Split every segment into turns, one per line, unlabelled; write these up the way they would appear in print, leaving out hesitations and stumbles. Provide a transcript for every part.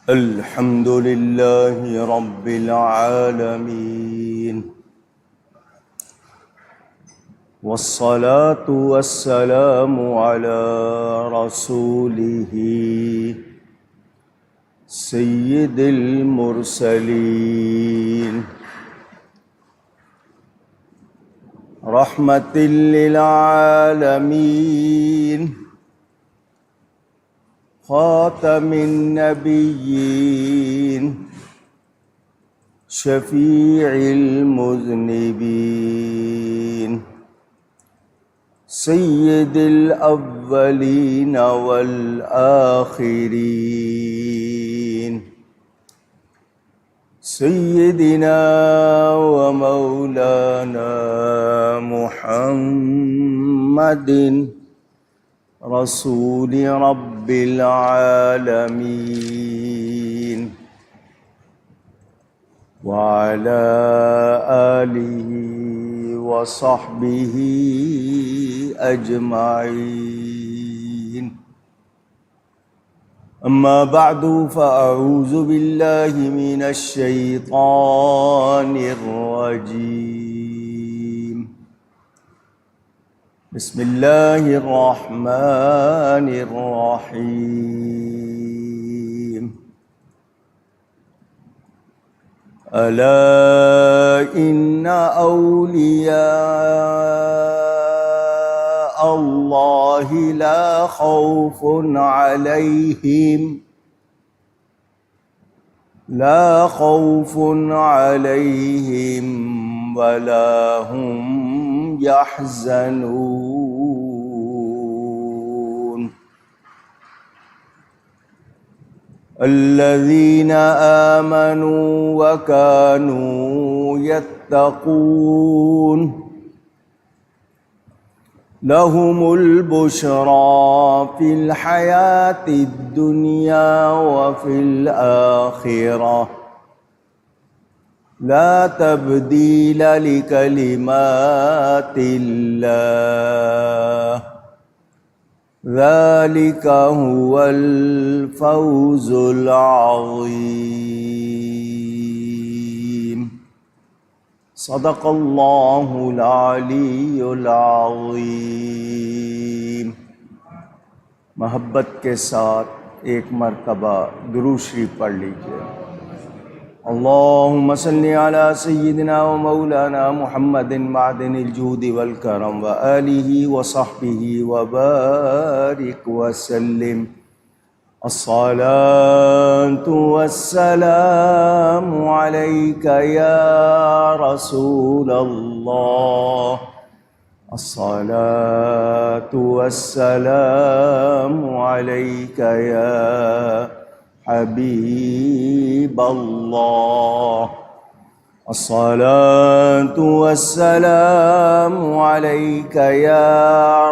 الحمد لله رب العالمين، والصلاة والسلام على رسوله سيد المرسلين، رحمة للعالمين، خاتم النبيين، شفيع المذنبين، سيد الأولين والآخرين، سيدنا ومولانا محمد رسول رب العالمين، وعلى آله وصحبه أجمعين. أما بعد، فأعوذ بالله من الشيطان الرجيم. بسم الله الرحمن الرحيم. ألا إن أولياء الله لا خوف عليهم ولا هم يحزنون. الذين آمنوا وكانوا يتقون لهم البشرى في الحياة الدنيا وفي الآخرة، لا تبديل لكلمات الله، ذلك هو الفوز العظيم. صدق اللہ العلی العظیم. محبت کے ساتھ ایک مرتبہ درود شریف پڑھ لیجیے. اللہم صلی علی سیدنا و مولانا محمد معدن الجود والکرم وآلہ وصحبہ وبارک وسلم. الصلاة والسلام عليك يا رسول الله، الصلاة والسلام عليك يا حبيب الله، الصلاة والسلام عليك يا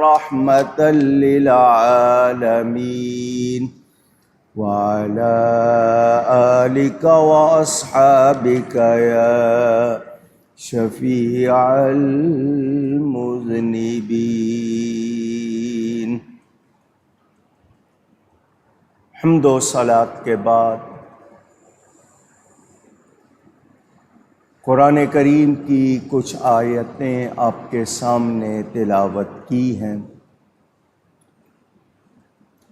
رحمة للعالمين، وعلى آلك وأصحابك يا شفيع المذنبين. حمد و صلاۃ کے بعد قرآن کریم کی کچھ آیتیں آپ کے سامنے تلاوت کی ہیں.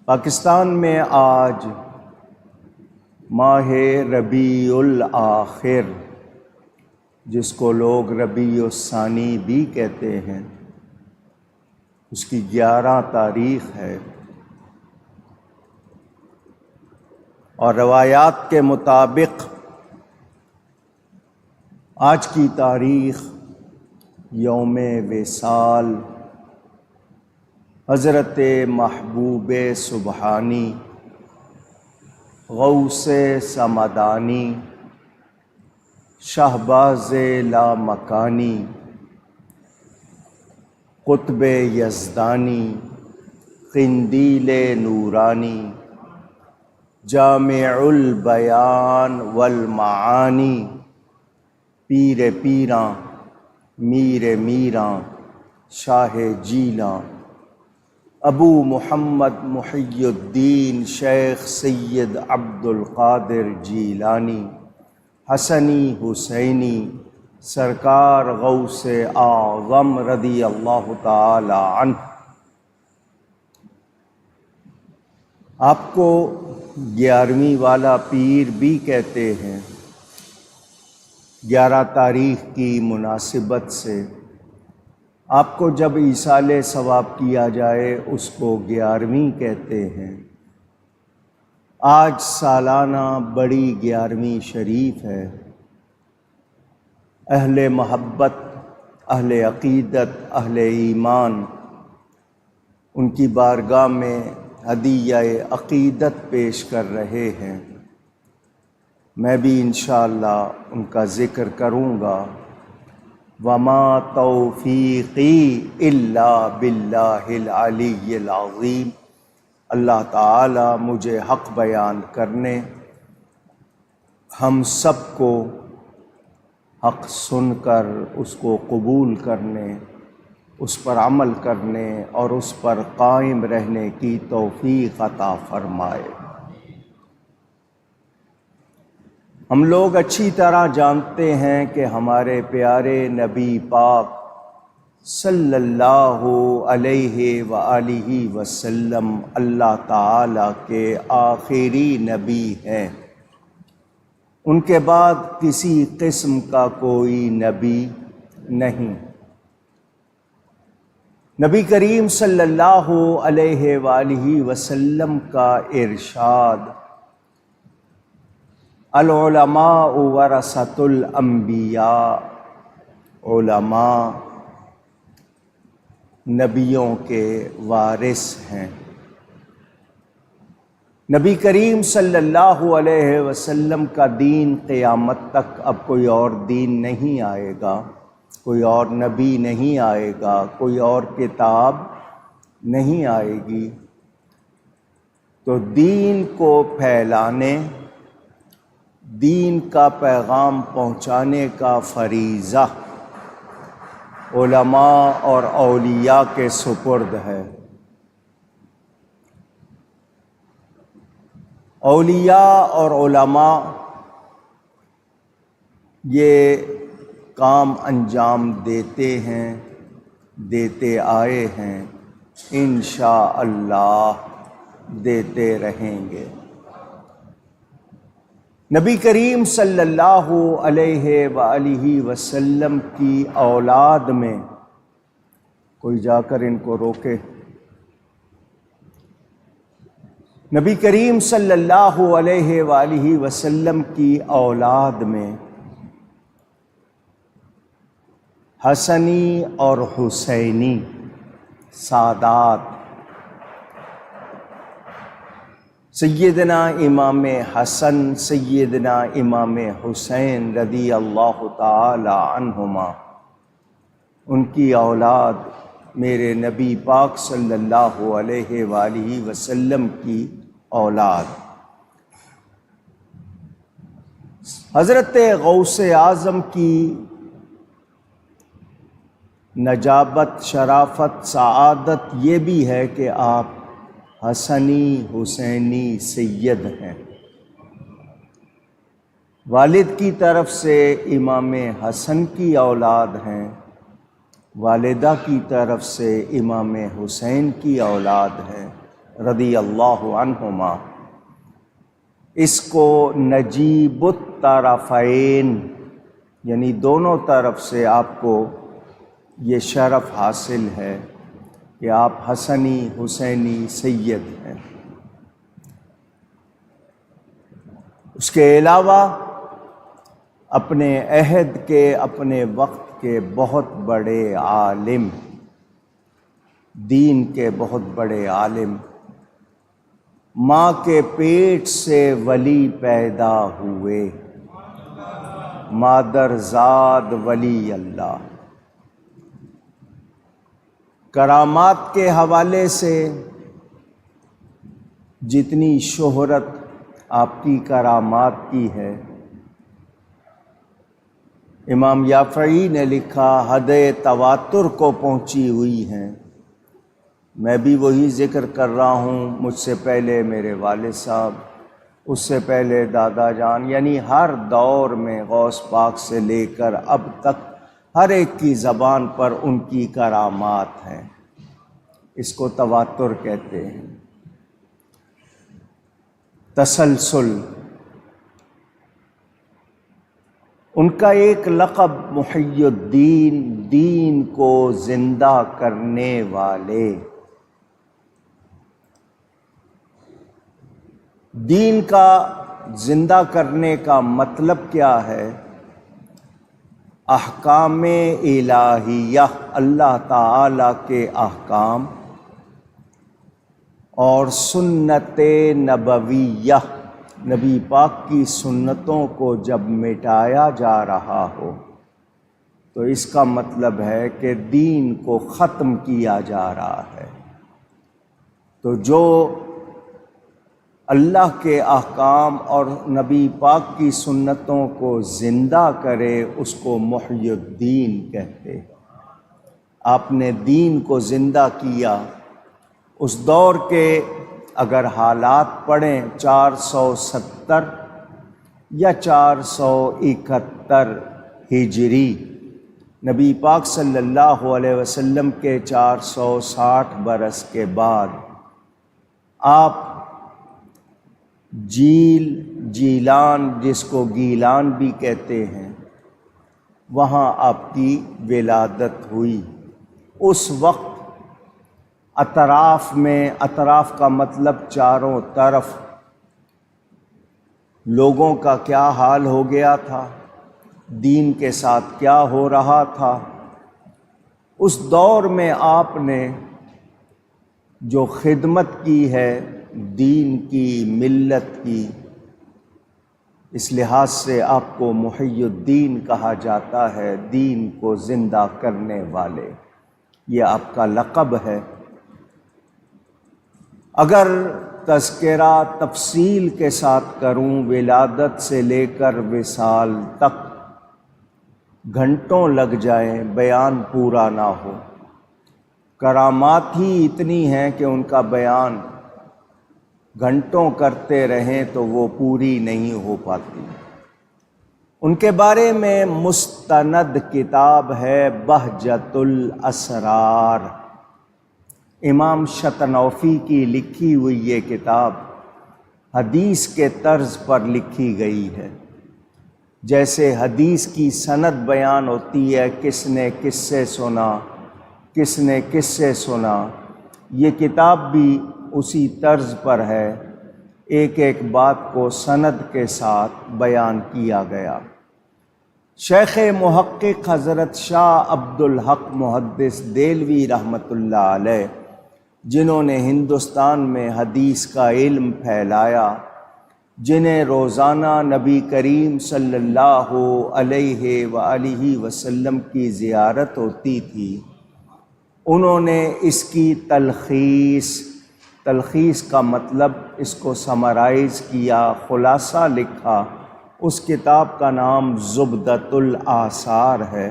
پاکستان میں آج ماہ ربیع الآخر، جس کو لوگ ربیع الثانی بھی کہتے ہیں، اس کی 11 تاریخ ہے، اور روایات کے مطابق آج کی تاریخ یوم وصال حضرت محبوب سبحانی، غوث سمدانی، شہباز لامکانی، قطب یزدانی، قندیل نورانی، جامع البیان والمعانی، پیر پیراں، میر میراں، شاہ جیلاں، ابو محمد محی الدین شیخ سید عبد القادر جیلانی حسنی حسینی سرکار غوث اعظم رضی اللہ تعالی عنہ۔ آپ کو 11ویں والا پیر بھی کہتے ہیں۔ 11 تاریخ کی مناسبت سے آپ کو جب ایصال ثواب کیا جائے اس کو 11ویں کہتے ہیں۔ آج سالانہ بڑی 11ویں شریف ہے۔ اہل محبت، اہل عقیدت، اہل ایمان ان کی بارگاہ میں ہدیہ عقیدت پیش کر رہے ہیں۔ میں بھی انشاءاللہ ان کا ذکر کروں گا۔ وما توفیقی الا باللہ العلی العظیم۔ اللہ تعالی مجھے حق بیان کرنے، ہم سب کو حق سن کر اس کو قبول کرنے، اس پر عمل کرنے اور اس پر قائم رہنے کی توفیق عطا فرمائے۔ ہم لوگ اچھی طرح جانتے ہیں کہ ہمارے پیارے نبی پاک صلی اللہ علیہ وآلہ وسلم اللہ تعالی کے آخری نبی ہیں۔ ان کے بعد کسی قسم کا کوئی نبی نہیں۔ نبی کریم صلی اللہ علیہ وآلہ وسلم کا ارشاد، العلماء ورثۃ الانبیاء، علماء نبیوں کے وارث ہیں۔ نبی کریم صلی اللہ علیہ وسلم کا دین قیامت تک اب کوئی اور دین نہیں آئے گا، کوئی اور نبی نہیں آئے گا، کوئی اور کتاب نہیں آئے گی۔ تو دین کو پھیلانے، دین کا پیغام پہنچانے کا فریضہ علماء اور اولیاء کے سپرد ہے۔ اولیاء اور علماء یہ کام انجام دیتے ہیں، دیتے آئے ہیں، انشاءاللہ دیتے رہیں گے۔ نبی کریم صلی اللہ علیہ وآلہ وسلم کی اولاد میں، کوئی جا کر ان کو روکے، نبی کریم صلی اللہ علیہ وآلہ وسلم کی اولاد میں حسنی اور حسینی سادات، سیدنا امام حسن، سیدنا امام حسین رضی اللہ تعالی عنہما، ان کی اولاد میرے نبی پاک صلی اللہ علیہ وآلہ وسلم کی اولاد، حضرت غوث اعظم کی نجابت، شرافت، سعادت یہ بھی ہے کہ آپ حسنی حسینی سید ہیں۔ والد کی طرف سے امام حسن کی اولاد ہیں، والدہ کی طرف سے امام حسین کی اولاد ہے رضی اللہ عنہما۔ اس کو نجیب الطرفین یعنی دونوں طرف سے آپ کو یہ شرف حاصل ہے کہ آپ حسنی حسینی سید ہیں۔ اس کے علاوہ اپنے عہد کے، اپنے وقت کے بہت بڑے عالم، دین کے بہت بڑے عالم، ماں کے پیٹ سے ولی پیدا ہوئے، مادر زاد ولی اللہ۔ کرامات کے حوالے سے جتنی شہرت آپ کی کرامات کی ہے، امام یافعی نے لکھا حد تواتر کو پہنچی ہوئی ہیں میں بھی وہی ذکر کر رہا ہوں، مجھ سے پہلے میرے والد صاحب، اس سے پہلے دادا جان، یعنی ہر دور میں غوث پاک سے لے کر اب تک ہر ایک کی زبان پر ان کی کرامات ہیں۔ اس کو تواتر کہتے ہیں، تسلسل۔ ان کا ایک لقب محی الدین، دین کو زندہ کرنے والے۔ دین کا زندہ کرنے کا مطلب کیا ہے؟ احکام الہیہ، اللہ تعالی کے احکام، اور سنت نبویہ، نبی پاک کی سنتوں کو جب مٹایا جا رہا ہو تو اس کا مطلب ہے کہ دین کو ختم کیا جا رہا ہے۔ تو جو اللہ کے احکام اور نبی پاک کی سنتوں کو زندہ کرے اس کو محی الدین کہتے ہیں۔ آپ نے دین کو زندہ کیا۔ اس دور کے اگر حالات پڑھیں 470 یا 471 ہجری، نبی پاک صلی اللہ علیہ وسلم کے 460 برس کے بعد آپ جیلان، جس کو گیلان بھی کہتے ہیں، وہاں آپ کی ولادت ہوئی۔ اس وقت اطراف میں، اطراف کا مطلب چاروں طرف، لوگوں کا کیا حال ہو گیا تھا، دین کے ساتھ کیا ہو رہا تھا۔ اس دور میں آپ نے جو خدمت کی ہے دین کی، ملت کی، اس لحاظ سے آپ کو محی الدین کہا جاتا ہے، دین کو زندہ کرنے والے، یہ آپ کا لقب ہے۔ اگر تذکرہ تفصیل کے ساتھ کروں، ولادت سے لے کر وصال تک گھنٹوں لگ جائیں، بیان پورا نہ ہو۔ کرامات ہی اتنی ہیں کہ ان کا بیان گھنٹوں کرتے رہیں تو وہ پوری نہیں ہو پاتی۔ ان کے بارے میں مستند کتاب ہے بہجت الاسرار، امام شطنوفی کی لکھی ہوئی یہ کتاب حدیث کے طرز پر لکھی گئی ہے۔ جیسے حدیث کی سند بیان ہوتی ہے، کس نے کس سے سنا، کس نے کس سے سنا، یہ کتاب بھی اسی طرز پر ہے، ایک ایک بات کو سند کے ساتھ بیان کیا گیا۔ شیخ محقق حضرت شاہ عبدالحق محدث دہلوی رحمۃ اللہ علیہ، جنہوں نے ہندوستان میں حدیث کا علم پھیلایا، جنہیں روزانہ نبی کریم صلی اللہ علیہ وآلہ وسلم کی زیارت ہوتی تھی، انہوں نے اس کی تلخیص کا مطلب اس کو سمرائز کیا، خلاصہ لکھا۔ اس کتاب کا نام زبدۃ الآثار ہے،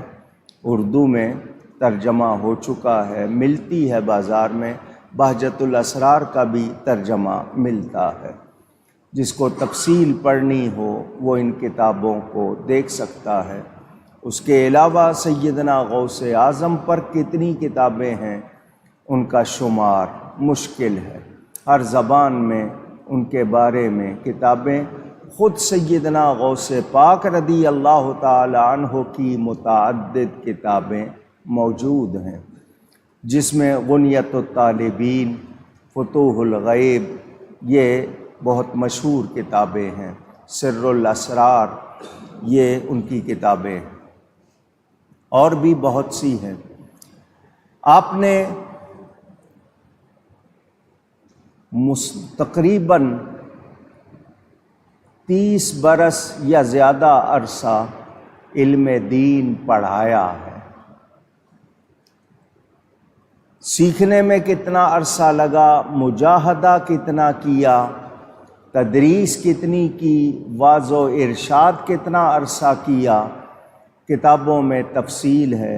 اردو میں ترجمہ ہو چکا ہے، ملتی ہے بازار میں۔ بہجت الاسرار کا بھی ترجمہ ملتا ہے، جس کو تفصیل پڑھنی ہو وہ ان کتابوں کو دیکھ سکتا ہے۔ اس کے علاوہ سیدنا غوث اعظم پر کتنی کتابیں ہیں، ان کا شمار مشکل ہے۔ ہر زبان میں ان کے بارے میں کتابیں، خود سیدنا غوث پاک رضی اللہ تعالی عنہ کی متعدد کتابیں موجود ہیں، جس میں غنیۃ الطالبین، فتوح الغیب، یہ بہت مشہور کتابیں ہیں۔ سر الاسرار، یہ ان کی کتابیں ہیں، اور بھی بہت سی ہیں۔ آپ نے تقریباً 30 برس یا زیادہ عرصہ علم دین پڑھایا ہے۔ سیکھنے میں کتنا عرصہ لگا، مجاہدہ کتنا کیا، تدریس کتنی کی، واعظ و ارشاد کتنا عرصہ کیا، کتابوں میں تفصیل ہے۔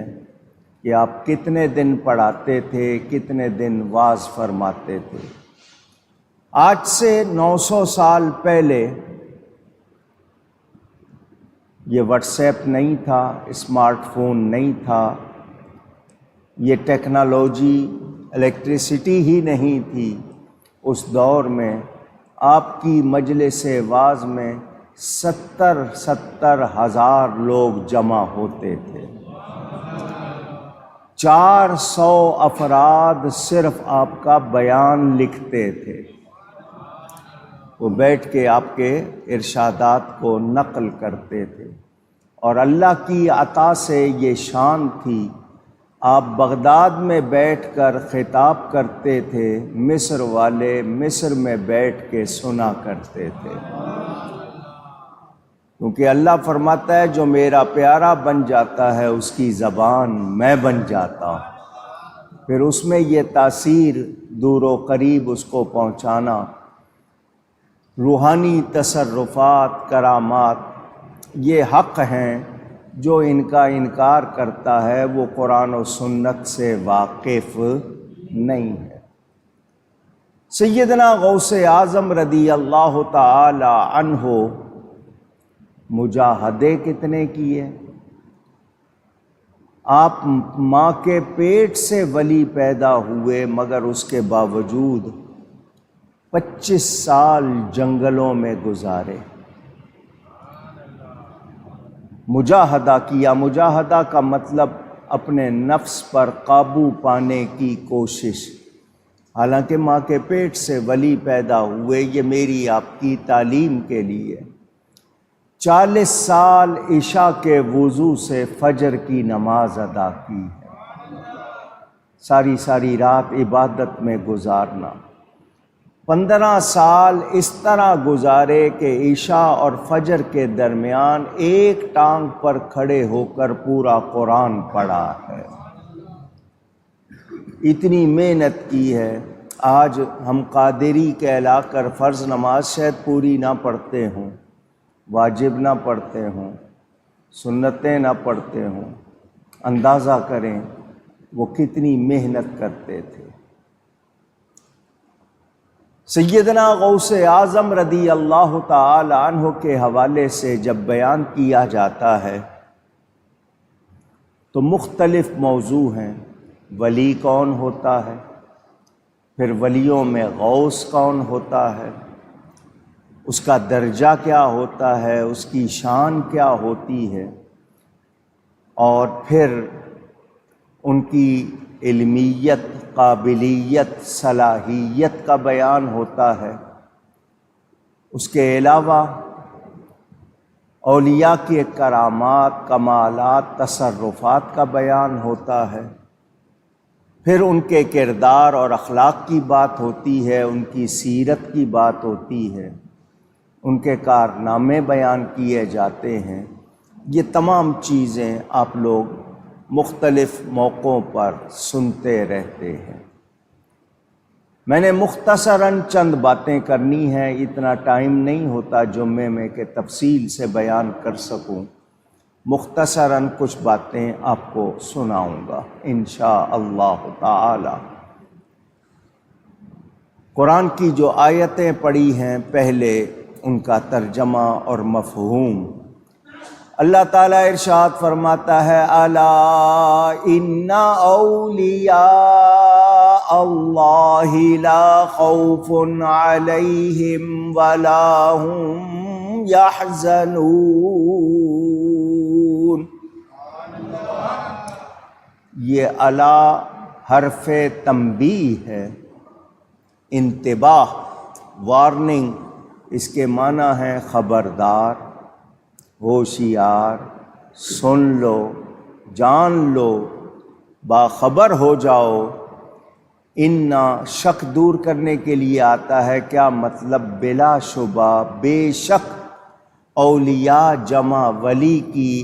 کہ آپ کتنے دن پڑھاتے تھے، کتنے دن واعظ فرماتے تھے۔ آج سے 900 سال پہلے یہ واٹس ایپ نہیں تھا، اسمارٹ فون نہیں تھا، یہ ٹیکنالوجی الیکٹریسٹی ہی نہیں تھی۔ اس دور میں آپ کی مجلس واعظ میں 70 ہزار لوگ جمع ہوتے تھے۔ 400 افراد صرف آپ کا بیان لکھتے تھے، وہ بیٹھ کے آپ کے ارشادات کو نقل کرتے تھے، اور اللہ کی عطا سے یہ شان تھی، آپ بغداد میں بیٹھ کر خطاب کرتے تھے، مصر والے مصر میں بیٹھ کے سنا کرتے تھے، کیونکہ اللہ فرماتا ہے جو میرا پیارا بن جاتا ہے اس کی زبان میں بن جاتا ہوں، پھر اس میں یہ تاثیر دور و قریب اس کو پہنچانا، روحانی تصرفات، کرامات، یہ حق ہیں۔ جو ان کا انکار کرتا ہے وہ قرآن و سنت سے واقف نہیں ہے۔ سیدنا غوث اعظم رضی اللہ تعالی عنہ مجاہدے کتنے کیے؟ آپ ماں کے پیٹ سے ولی پیدا ہوئے، مگر اس کے باوجود 25 سال جنگلوں میں گزارے، مجاہدہ کیا۔ مجاہدہ کا مطلب اپنے نفس پر قابو پانے کی کوشش۔ حالانکہ ماں کے پیٹ سے ولی پیدا ہوئے، یہ میری آپ کی تعلیم کے لیے۔ 40 سال عشاء کے وضو سے فجر کی نماز ادا کی ہے، ساری رات عبادت میں گزارنا۔ 15 سال اس طرح گزارے کہ عشاء اور فجر کے درمیان ایک ٹانگ پر کھڑے ہو کر پورا قرآن پڑھا ہے۔ اتنی محنت کی ہے۔ آج ہم قادری کہلا کر فرض نماز شاید پوری نہ پڑھتے ہوں، واجب نہ پڑھتے ہوں، سنتیں نہ پڑھتے ہوں، اندازہ کریں وہ کتنی محنت کرتے تھے۔ سیدنا غوث اعظم رضی اللہ تعالی عنہ کے حوالے سے جب بیان کیا جاتا ہے تو مختلف موضوع ہیں۔ ولی کون ہوتا ہے، پھر ولیوں میں غوث کون ہوتا ہے، اس کا درجہ کیا ہوتا ہے، اس کی شان کیا ہوتی ہے، اور پھر ان کی علمیت، قابلیت، صلاحیت کا بیان ہوتا ہے۔ اس کے علاوہ اولیاء کے کرامات، کمالات، تصرفات کا بیان ہوتا ہے۔ پھر ان کے کردار اور اخلاق کی بات ہوتی ہے، ان کی سیرت کی بات ہوتی ہے، ان کے کارنامے بیان کیے جاتے ہیں۔ یہ تمام چیزیں آپ لوگ مختلف موقعوں پر سنتے رہتے ہیں۔ میں نے مختصراً چند باتیں کرنی ہیں، اتنا ٹائم نہیں ہوتا جمعے میں کہ تفصیل سے بیان کر سکوں۔ مختصراً کچھ باتیں آپ کو سناؤں گا انشاءاللہ تعالی۔ قرآن کی جو آیتیں پڑھی ہیں پہلے ان کا ترجمہ اور مفہوم۔ اللہ تعالیٰ ارشاد فرماتا ہے الا ان اولیاء اللہ لا خوف علیہم ولا هم یحزنون۔ یہ الا حرف تنبیہ ہے، انتباہ، وارننگ۔ اس کے معنی ہے خبردار، ہوشیار، سن لو، جان لو، باخبر ہو جاؤ۔ انا شک دور کرنے کے لیے آتا ہے، کیا مطلب؟ بلا شبہ، بے شک، اولیاء جمع ولی کی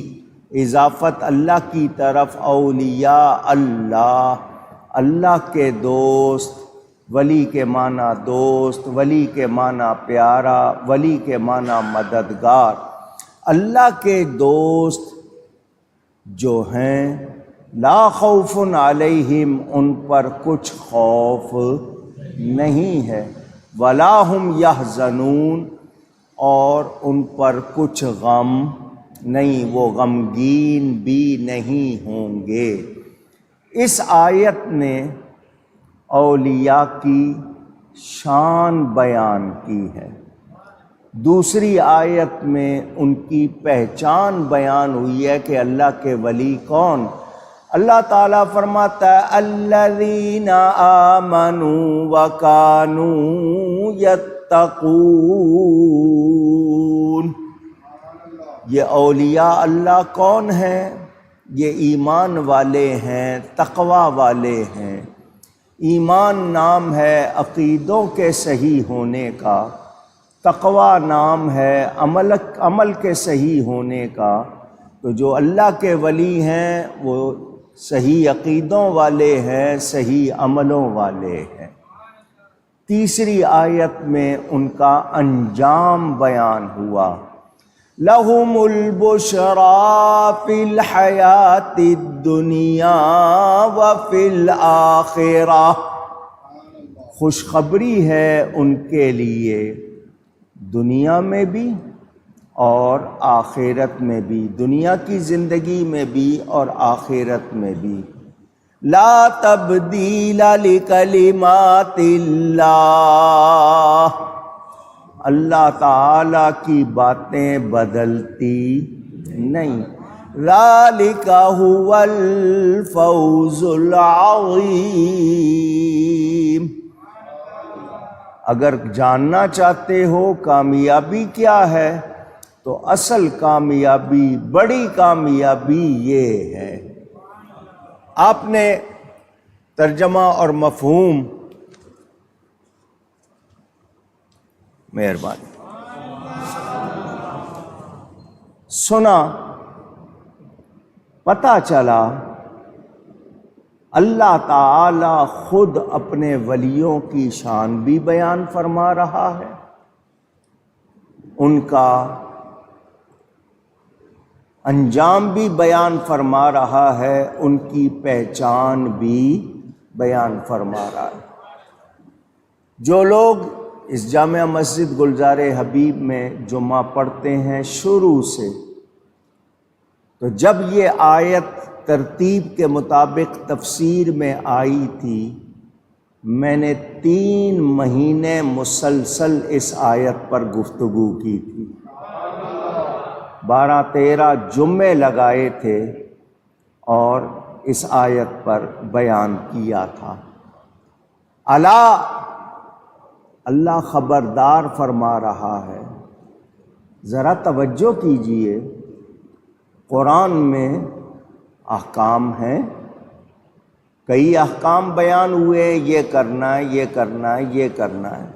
اضافت اللہ کی طرف، اولیاء اللہ، اللہ کے دوست۔ ولی کے معنی دوست، ولی کے معنی پیارا، ولی کے معنی مددگار۔ اللہ کے دوست جو ہیں لا خوف علیہم، ان پر کچھ خوف نہیں ہے، ولا ہم یحزنون، اور ان پر کچھ غم نہیں، وہ غمگین بھی نہیں ہوں گے۔ اس آیت نے اولیاء کی شان بیان کی ہے، دوسری آیت میں ان کی پہچان بیان ہوئی ہے کہ اللہ کے ولی کون۔ اللہ تعالیٰ فرماتا ہے الذین آمنوا وکانوا یتقون۔ یہ اولیاء اللہ کون ہیں؟ یہ ایمان والے ہیں، تقوی والے ہیں۔ ایمان نام ہے عقیدوں کے صحیح ہونے کا، تقوی نام ہے عمل کے صحیح ہونے کا۔ تو جو اللہ کے ولی ہیں وہ صحیح عقیدوں والے ہیں، صحیح عملوں والے ہیں۔ تیسری آیت میں ان کا انجام بیان ہوا، لَهُمُ الْبُشْرَى فِي الْحَيَاةِ الدُّنْيَا وَفِي الْآخِرَةِ۔ خوشخبری ہے ان کے لیے دنیا میں بھی اور آخرت میں بھی، دنیا کی زندگی میں بھی اور آخرت میں بھی۔ لا تبدیل لکلمات اللہ، اللہ تعالی کی باتیں بدلتی نہیں۔ ذالک هو الفوز العظیم۔ اگر جاننا چاہتے ہو کامیابی کیا ہے تو اصل کامیابی، بڑی کامیابی یہ ہے۔ آپ نے ترجمہ اور مفہوم، مہربانی، سنا، پتہ چلا اللہ تعالی خود اپنے ولیوں کی شان بھی بیان فرما رہا ہے، ان کا انجام بھی بیان فرما رہا ہے، ان کی پہچان بھی بیان فرما رہا ہے۔ جو لوگ اس جامع مسجد گلزار حبیب میں جمعہ پڑھتے ہیں شروع سے، تو جب یہ آیت ترتیب کے مطابق تفسیر میں آئی تھی، میں نے 3 مہینے مسلسل اس آیت پر گفتگو کی تھی، 12-13 جمعے لگائے تھے اور اس آیت پر بیان کیا تھا۔ اللہ خبردار فرما رہا ہے، ذرا توجہ کیجئے، قرآن میں احکام ہیں، کئی احکام بیان ہوئے، یہ کرنا ہے، یہ کرنا ہے، یہ کرنا ہے،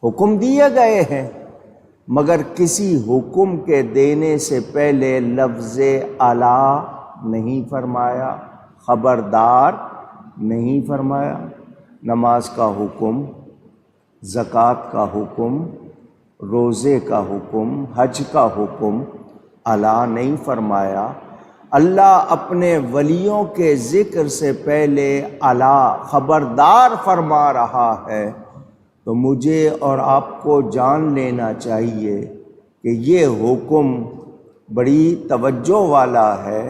حکم دیے گئے ہیں، مگر کسی حکم کے دینے سے پہلے لفظ الا نہیں فرمایا، خبردار نہیں فرمایا۔ نماز کا حکم، زکوٰۃ کا حکم، روزے کا حکم، حج کا حکم الا نہیں فرمایا۔ اللہ اپنے ولیوں کے ذکر سے پہلے الا، خبردار فرما رہا ہے، تو مجھے اور آپ کو جان لینا چاہیے کہ یہ حکم بڑی توجہ والا ہے،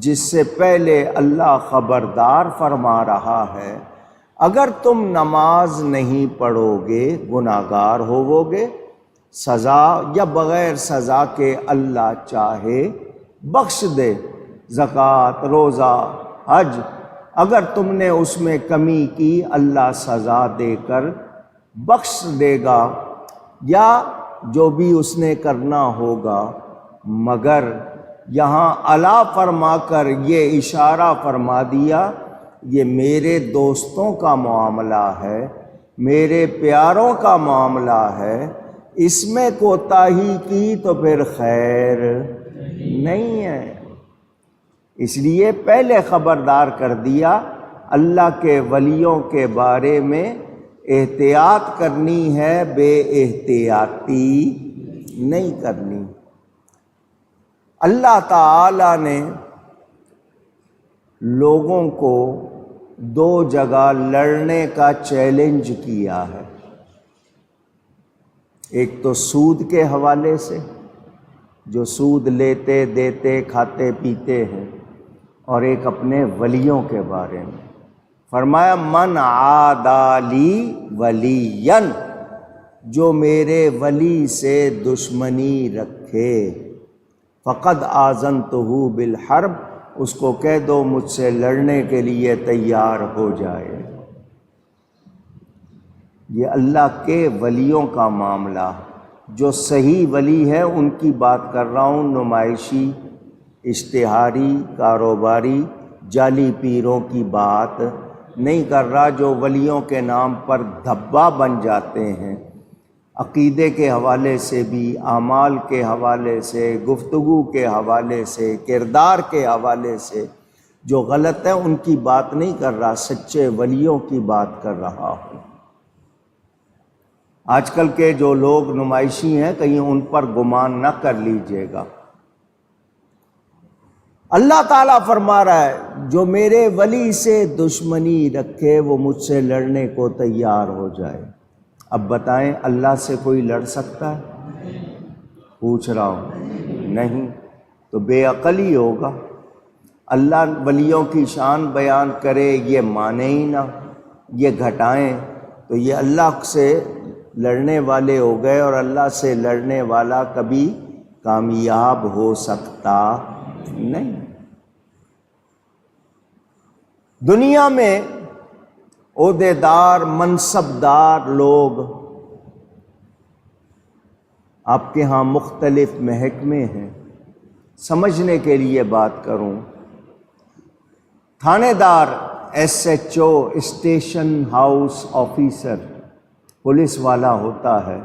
جس سے پہلے اللہ خبردار فرما رہا ہے، اگر تم نماز نہیں پڑھو گے گناہگار ہوو گے، سزا یا بغیر سزا کے اللہ چاہے بخش دے۔ زکوٰۃ، روزہ، حج، اگر تم نے اس میں کمی کی اللہ سزا دے کر بخش دے گا، یا جو بھی اس نے کرنا ہوگا، مگر یہاں الا فرما کر یہ اشارہ فرما دیا، یہ میرے دوستوں کا معاملہ ہے، میرے پیاروں کا معاملہ ہے، اس میں کوتاہی کی تو پھر خیر نہیں ہے۔ اس لیے پہلے خبردار کر دیا، اللہ کے ولیوں کے بارے میں احتیاط کرنی ہے، بے احتیاطی نہیں کرنی۔ اللہ تعالی نے لوگوں کو دو جگہ لڑنے کا چیلنج کیا ہے، ایک تو سود کے حوالے سے، جو سود لیتے دیتے کھاتے پیتے ہیں، اور ایک اپنے ولیوں کے بارے میں۔ فرمایا من عادی لی ولیًا، جو میرے ولی سے دشمنی رکھے، فقد آذنتہ بالحرب، اس کو کہہ دو مجھ سے لڑنے کے لیے تیار ہو جائے۔ یہ اللہ کے ولیوں کا معاملہ، جو صحیح ولی ہے ان کی بات کر رہا ہوں، نمائشی، اشتہاری، کاروباری، جعلی پیروں کی بات نہیں کر رہا، جو ولیوں کے نام پر دھبا بن جاتے ہیں، عقیدے کے حوالے سے بھی، اعمال کے حوالے سے، گفتگو کے حوالے سے، کردار کے حوالے سے جو غلط ہے ان کی بات نہیں کر رہا، سچے ولیوں کی بات کر رہا ہوں۔ آج کل کے جو لوگ نمائشی ہیں کہیں ان پر گمان نہ کر لیجئے گا۔ اللہ تعالیٰ فرما رہا ہے جو میرے ولی سے دشمنی رکھے وہ مجھ سے لڑنے کو تیار ہو جائے۔ اب بتائیں اللہ سے کوئی لڑ سکتا ہے؟ پوچھ رہا ہوں، نہیں، تو بے عقلی ہوگا۔ اللہ ولیوں کی شان بیان کرے یہ مانے ہی نہ، یہ گھٹائیں، تو یہ اللہ سے لڑنے والے ہو گئے، اور اللہ سے لڑنے والا کبھی کامیاب ہو سکتا نہیں۔ دنیا میں عہدیدار، منصبدار لوگ، آپ کے ہاں مختلف محکمے ہیں، سمجھنے کے لیے بات کروں، تھانے دار، S H O, station house officer, police والا ہوتا ہے،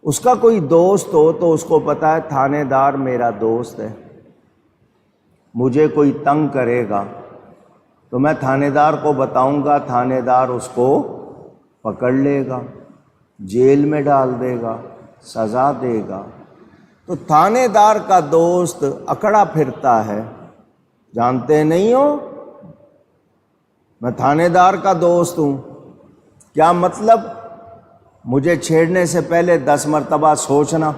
اس کا کوئی دوست ہو تو اس کو پتہ ہے تھانے دار میرا دوست ہے، مجھے کوئی تنگ کرے گا تو میں تھانے دار کو بتاؤں گا، تھانے دار اس کو پکڑ لے گا، جیل میں ڈال دے گا، سزا دے گا۔ تو تھانے دار کا دوست اکڑا پھرتا ہے، جانتے نہیں ہو میں تھانے دار کا دوست ہوں، کیا مطلب؟ مجھے چھیڑنے سے پہلے 10 مرتبہ سوچنا،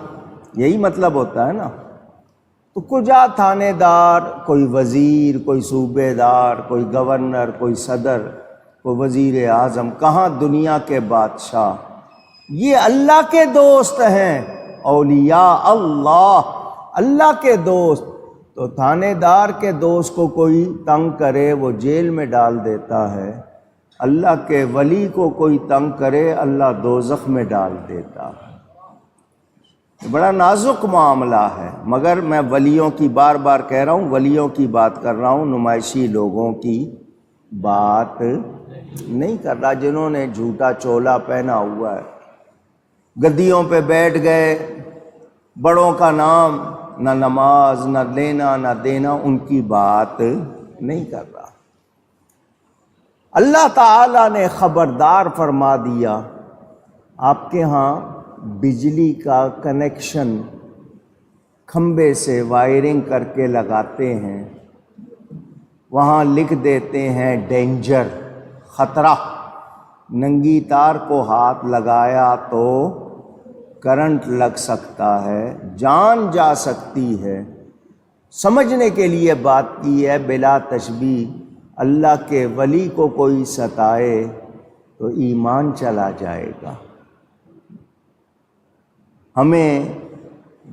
یہی مطلب ہوتا ہے نا۔ تو کجا تھانے دار، کوئی وزیر، کوئی صوبے دار، کوئی گورنر، کوئی صدر، کوئی وزیر اعظم، کہاں دنیا کے بادشاہ، یہ اللہ کے دوست ہیں، اولیاء اللہ، اللہ کے دوست۔ تو تھانے دار کے دوست کو کوئی تنگ کرے وہ جیل میں ڈال دیتا ہے، اللہ کے ولی کو کوئی تنگ کرے اللہ دوزخ میں ڈال دیتا ہے۔ بڑا نازک معاملہ ہے، مگر میں ولیوں کی بار بار کہہ رہا ہوں، ولیوں کی بات کر رہا ہوں، نمائشی لوگوں کی بات نہیں کر رہا، جنہوں نے جھوٹا چولا پہنا ہوا ہے، گدیوں پہ بیٹھ گئے، بڑوں کا نام، نہ نماز، نہ لینا نہ دینا، ان کی بات نہیں کر رہا۔ اللہ تعالیٰ نے خبردار فرما دیا، آپ کے ہاں بجلی کا کنیکشن کھمبے سے وائرنگ کر کے لگاتے ہیں، وہاں لکھ دیتے ہیں ڈینجر، خطرہ، ننگی تار کو ہاتھ لگایا تو کرنٹ لگ سکتا ہے، جان جا سکتی ہے۔ سمجھنے کے لیے بات کی ہے بلا تشبیہ، اللہ کے ولی کو کوئی ستائے تو ایمان چلا جائے گا۔ ہمیں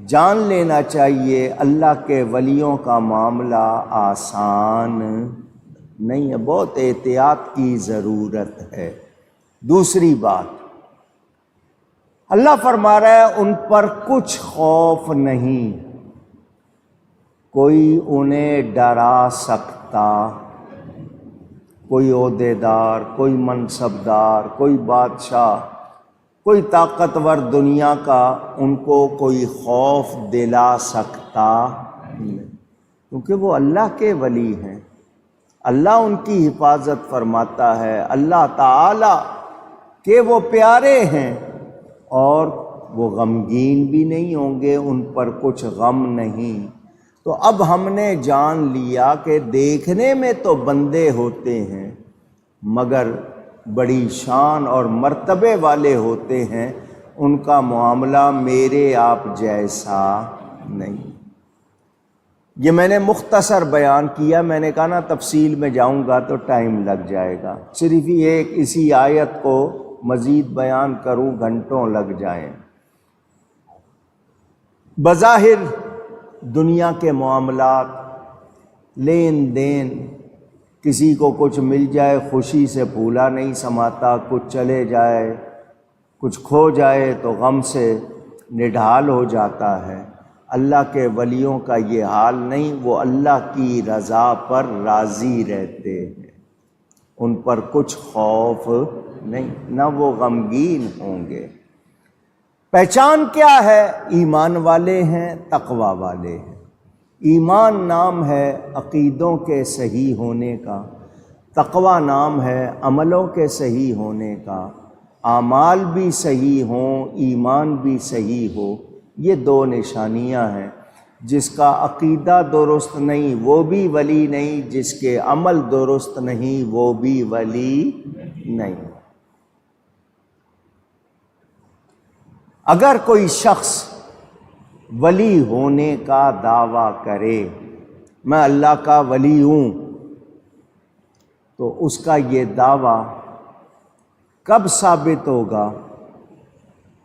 جان لینا چاہیے اللہ کے ولیوں کا معاملہ آسان نہیں ہے، بہت احتیاط کی ضرورت ہے۔ دوسری بات، اللہ فرما رہا ہے ان پر کچھ خوف نہیں، کوئی انہیں ڈرا سکتا، کوئی عہدیدار، کوئی منصبدار، کوئی بادشاہ، کوئی طاقتور دنیا کا ان کو کوئی خوف دلا سکتا نہیں، کیونکہ وہ اللہ کے ولی ہیں، اللہ ان کی حفاظت فرماتا ہے، اللہ تعالی کہ وہ پیارے ہیں، اور وہ غمگین بھی نہیں ہوں گے، ان پر کچھ غم نہیں۔ تو اب ہم نے جان لیا کہ دیکھنے میں تو بندے ہوتے ہیں مگر بڑی شان اور مرتبے والے ہوتے ہیں، ان کا معاملہ میرے آپ جیسا نہیں۔ یہ میں نے مختصر بیان کیا، میں نے کہا نا تفصیل میں جاؤں گا تو ٹائم لگ جائے گا، صرف ایک اسی آیت کو مزید بیان کروں گھنٹوں لگ جائیں۔ بظاہر دنیا کے معاملات، لین دین، کسی کو کچھ مل جائے خوشی سے پھولا نہیں سماتا، کچھ چلے جائے، کچھ کھو جائے تو غم سے نڈھال ہو جاتا ہے۔ اللہ کے ولیوں کا یہ حال نہیں، وہ اللہ کی رضا پر راضی رہتے ہیں، ان پر کچھ خوف نہیں، نہ وہ غمگین ہوں گے۔ پہچان کیا ہے؟ ایمان والے ہیں، تقوی والے ہیں۔ ایمان نام ہے عقیدوں کے صحیح ہونے کا، تقوی نام ہے عملوں کے صحیح ہونے کا۔ اعمال بھی صحیح ہوں، ایمان بھی صحیح ہو، یہ دو نشانیاں ہیں۔ جس کا عقیدہ درست نہیں وہ بھی ولی نہیں، جس کے عمل درست نہیں وہ بھی ولی نہیں۔ اگر کوئی شخص ولی ہونے کا دعویٰ کرے، میں اللہ کا ولی ہوں، تو اس کا یہ دعویٰ کب ثابت ہوگا؟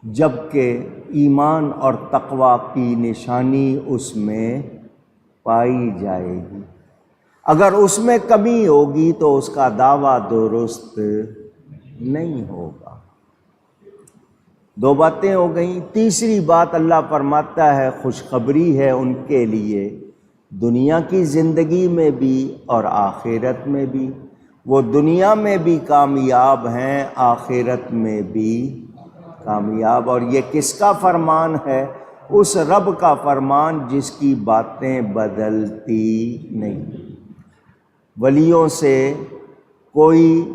جبکہ ایمان اور تقوی کی نشانی اس میں پائی جائے گی۔ اگر اس میں کمی ہوگی تو اس کا دعویٰ درست نہیں ہوگا۔ دو باتیں ہو گئیں۔ تیسری بات اللہ فرماتا ہے خوشخبری ہے ان کے لیے دنیا کی زندگی میں بھی اور آخرت میں بھی، وہ دنیا میں بھی کامیاب ہیں، آخرت میں بھی کامیاب۔ اور یہ کس کا فرمان ہے؟ اس رب کا فرمان جس کی باتیں بدلتی نہیں۔ ولیوں سے کوئی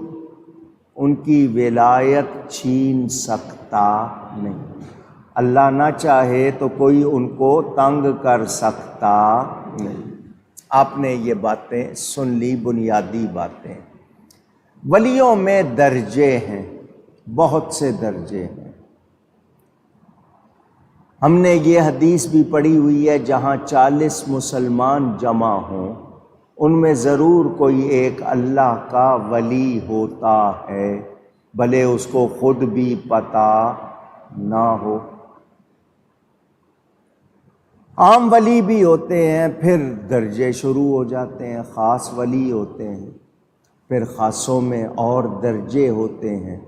ان کی ولایت چھین سکتا نہیں، اللہ نہ چاہے تو کوئی ان کو تنگ کر سکتا نہیں۔ آپ نے یہ باتیں سن لی، بنیادی باتیں۔ ولیوں میں درجے ہیں، بہت سے درجے ہیں۔ ہم نے یہ حدیث بھی پڑھی ہوئی ہے، جہاں 40 مسلمان جمع ہوں ان میں ضرور کوئی ایک اللہ کا ولی ہوتا ہے، بھلے اس کو خود بھی پتہ نہ ہو۔ عام ولی بھی ہوتے ہیں، پھر درجے شروع ہو جاتے ہیں، خاص ولی ہوتے ہیں، پھر خاصوں میں اور درجے ہوتے ہیں۔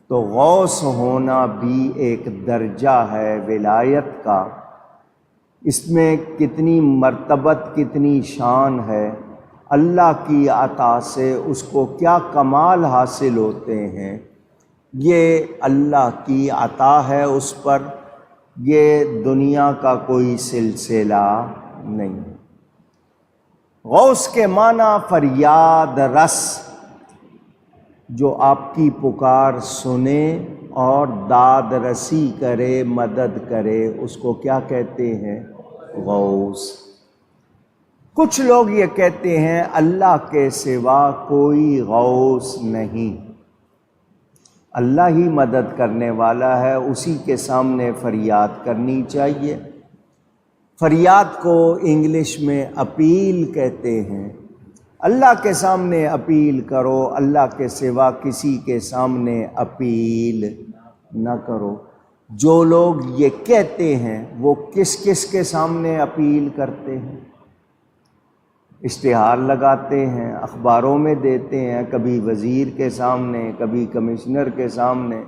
تو غوث ہونا بھی ایک درجہ ہے ولایت کا، اس میں کتنی مرتبت، کتنی شان ہے، اللہ کی عطا سے اس کو کیا کمال حاصل ہوتے ہیں، یہ اللہ کی عطا ہے اس پر، یہ دنیا کا کوئی سلسلہ نہیں۔ غوث کے معنی فریاد رس، جو آپ کی پکار سنے اور داد رسی کرے، مدد کرے، اس کو کیا کہتے ہیں؟ غوث۔ کچھ لوگ یہ کہتے ہیں اللہ کے سوا کوئی غوث نہیں، اللہ ہی مدد کرنے والا ہے، اسی کے سامنے فریاد کرنی چاہیے۔ فریاد کو انگلش میں اپیل کہتے ہیں۔ اللہ کے سامنے اپیل کرو، اللہ کے سوا کسی کے سامنے اپیل نہ کرو۔ جو لوگ یہ کہتے ہیں وہ کس کس کے سامنے اپیل کرتے ہیں؟ اشتہار لگاتے ہیں، اخباروں میں دیتے ہیں، کبھی وزیر کے سامنے، کبھی کمشنر کے سامنے،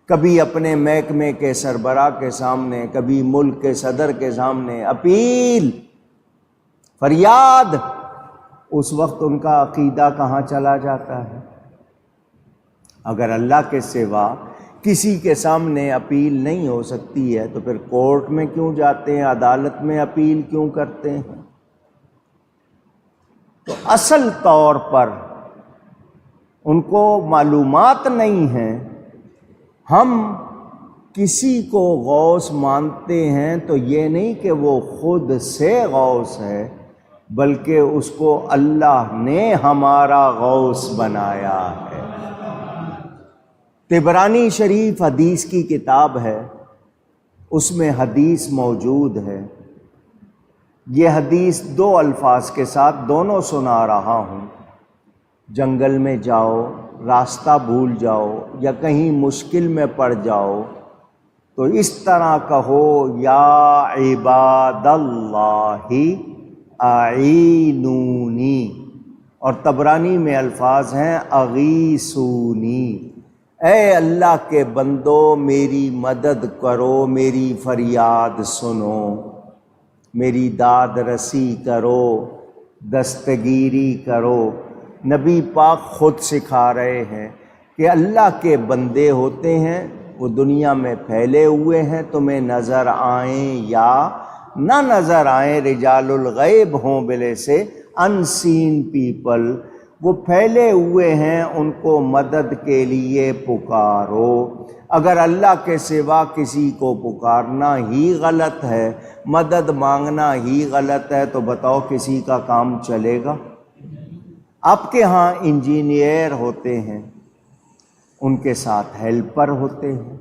کبھی اپنے محکمے کے سربراہ کے سامنے، کبھی ملک کے صدر کے سامنے اپیل، فریاد۔ اس وقت ان کا عقیدہ کہاں چلا جاتا ہے؟ اگر اللہ کے سوا کسی کے سامنے اپیل نہیں ہو سکتی ہے تو پھر کورٹ میں کیوں جاتے ہیں، عدالت میں اپیل کیوں کرتے ہیں؟ تو اصل طور پر ان کو معلومات نہیں ہیں۔ ہم کسی کو غوث مانتے ہیں تو یہ نہیں کہ وہ خود سے غوث ہے، بلکہ اس کو اللہ نے ہمارا غوث بنایا ہے۔ طبرانی شریف حدیث کی کتاب ہے، اس میں حدیث موجود ہے۔ یہ حدیث دو الفاظ کے ساتھ دونوں سنا رہا ہوں۔ جنگل میں جاؤ، راستہ بھول جاؤ یا کہیں مشکل میں پڑ جاؤ تو اس طرح کہو، یا عباد اللہ اعینونی، اور طبرانی میں الفاظ ہیں اغیثونی، اے اللہ کے بندو میری مدد کرو، میری فریاد سنو، میری داد رسی کرو، دستگیری کرو۔ نبی پاک خود سکھا رہے ہیں کہ اللہ کے بندے ہوتے ہیں، وہ دنیا میں پھیلے ہوئے ہیں، تمہیں نظر آئیں یا نہ نظر آئیں، رجال الغیب ہوں بلے سے ان سین پیپل، وہ پھیلے ہوئے ہیں، ان کو مدد کے لیے پکارو۔ اگر اللہ کے سوا کسی کو پکارنا ہی غلط ہے، مدد مانگنا ہی غلط ہے، تو بتاؤ کسی کا کام چلے گا؟ آپ کے ہاں انجینئر ہوتے ہیں، ان کے ساتھ ہیلپر ہوتے ہیں،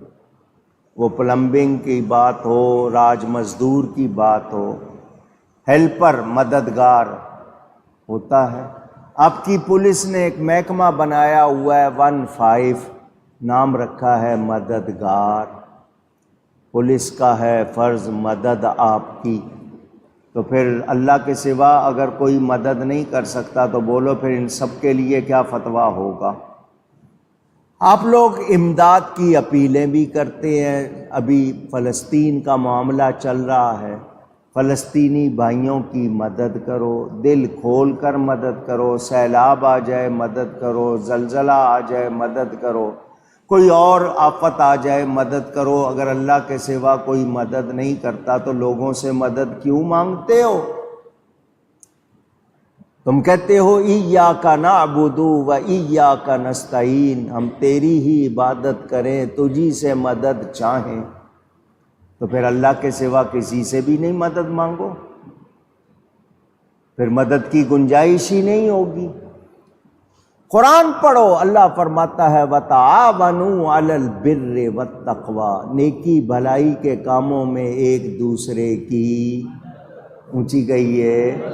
وہ پلمبنگ کی بات ہو، راج مزدور کی بات ہو، ہیلپر مددگار ہوتا ہے۔ آپ کی پولیس نے ایک محکمہ بنایا ہوا ہے 15، نام رکھا ہے مددگار۔ پولیس کا ہے فرض مدد آپ کی، تو پھر اللہ کے سوا اگر کوئی مدد نہیں کر سکتا تو بولو پھر ان سب کے لیے کیا فتویٰ ہوگا؟ آپ لوگ امداد کی اپیلیں بھی کرتے ہیں۔ ابھی فلسطین کا معاملہ چل رہا ہے، فلسطینی بھائیوں کی مدد کرو، دل کھول کر مدد کرو، سیلاب آ جائے مدد کرو، زلزلہ آ جائے مدد کرو، کوئی اور آفت آ جائے مدد کرو۔ اگر اللہ کے سوا کوئی مدد نہیں کرتا تو لوگوں سے مدد کیوں مانگتے ہو؟ تم کہتے ہو ایاک نعبد و ایاک نستعین، ہم تیری ہی عبادت کریں، تجھی سے مدد چاہیں، تو پھر اللہ کے سوا کسی سے بھی نہیں مدد مانگو، پھر مدد کی گنجائش ہی نہیں ہوگی۔ قرآن پڑھو، اللہ فرماتا ہے وَتَعَاوَنُوا عَلَى الْبِرِّ وَالتَّقْوَى، نیکی بھلائی کے کاموں میں ایک دوسرے کی اونچی گئی ہے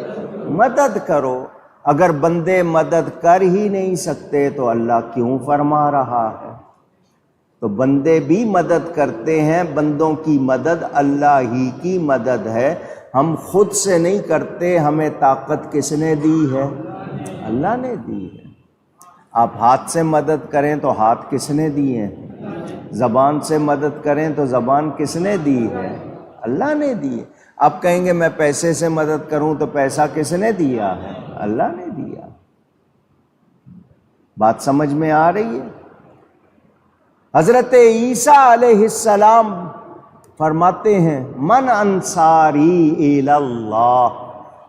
مدد کرو۔ اگر بندے مدد کر ہی نہیں سکتے تو اللہ کیوں فرما رہا ہے؟ تو بندے بھی مدد کرتے ہیں، بندوں کی مدد اللہ ہی کی مدد ہے، ہم خود سے نہیں کرتے۔ ہمیں طاقت کس نے دی ہے؟ اللہ نے دی ہے۔ آپ ہاتھ سے مدد کریں تو ہاتھ کس نے دیے ہیں؟ زبان سے مدد کریں تو زبان کس نے دی ہے؟ اللہ نے دی ہے۔ آپ کہیں گے میں پیسے سے مدد کروں تو پیسہ کس نے دیا ہے؟ اللہ نے دیا۔ بات سمجھ میں آ رہی ہے؟ حضرت عیسیٰ علیہ السلام فرماتے ہیں من انصاری الی اللہ،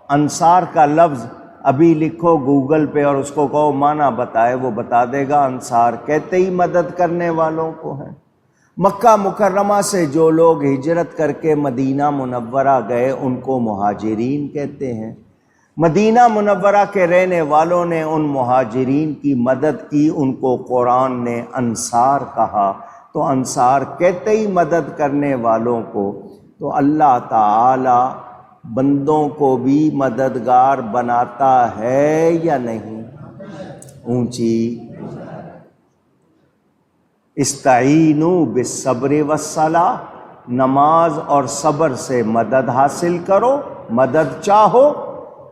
انصار کا لفظ ابھی لکھو گوگل پہ اور اس کو کہو معنی بتائے، وہ بتا دے گا۔ انصار کہتے ہی مدد کرنے والوں کو ہیں۔ مکہ مکرمہ سے جو لوگ ہجرت کر کے مدینہ منورہ گئے ان کو مہاجرین کہتے ہیں۔ مدینہ منورہ کے رہنے والوں نے ان مہاجرین کی مدد کی، ان کو قرآن نے انصار کہا۔ تو انصار کہتے ہی مدد کرنے والوں کو۔ تو اللہ تعالی بندوں کو بھی مددگار بناتا ہے یا نہیں؟ اونچی استعینوا بالصبر والصلاۃ، نماز اور صبر سے مدد حاصل کرو، مدد چاہو۔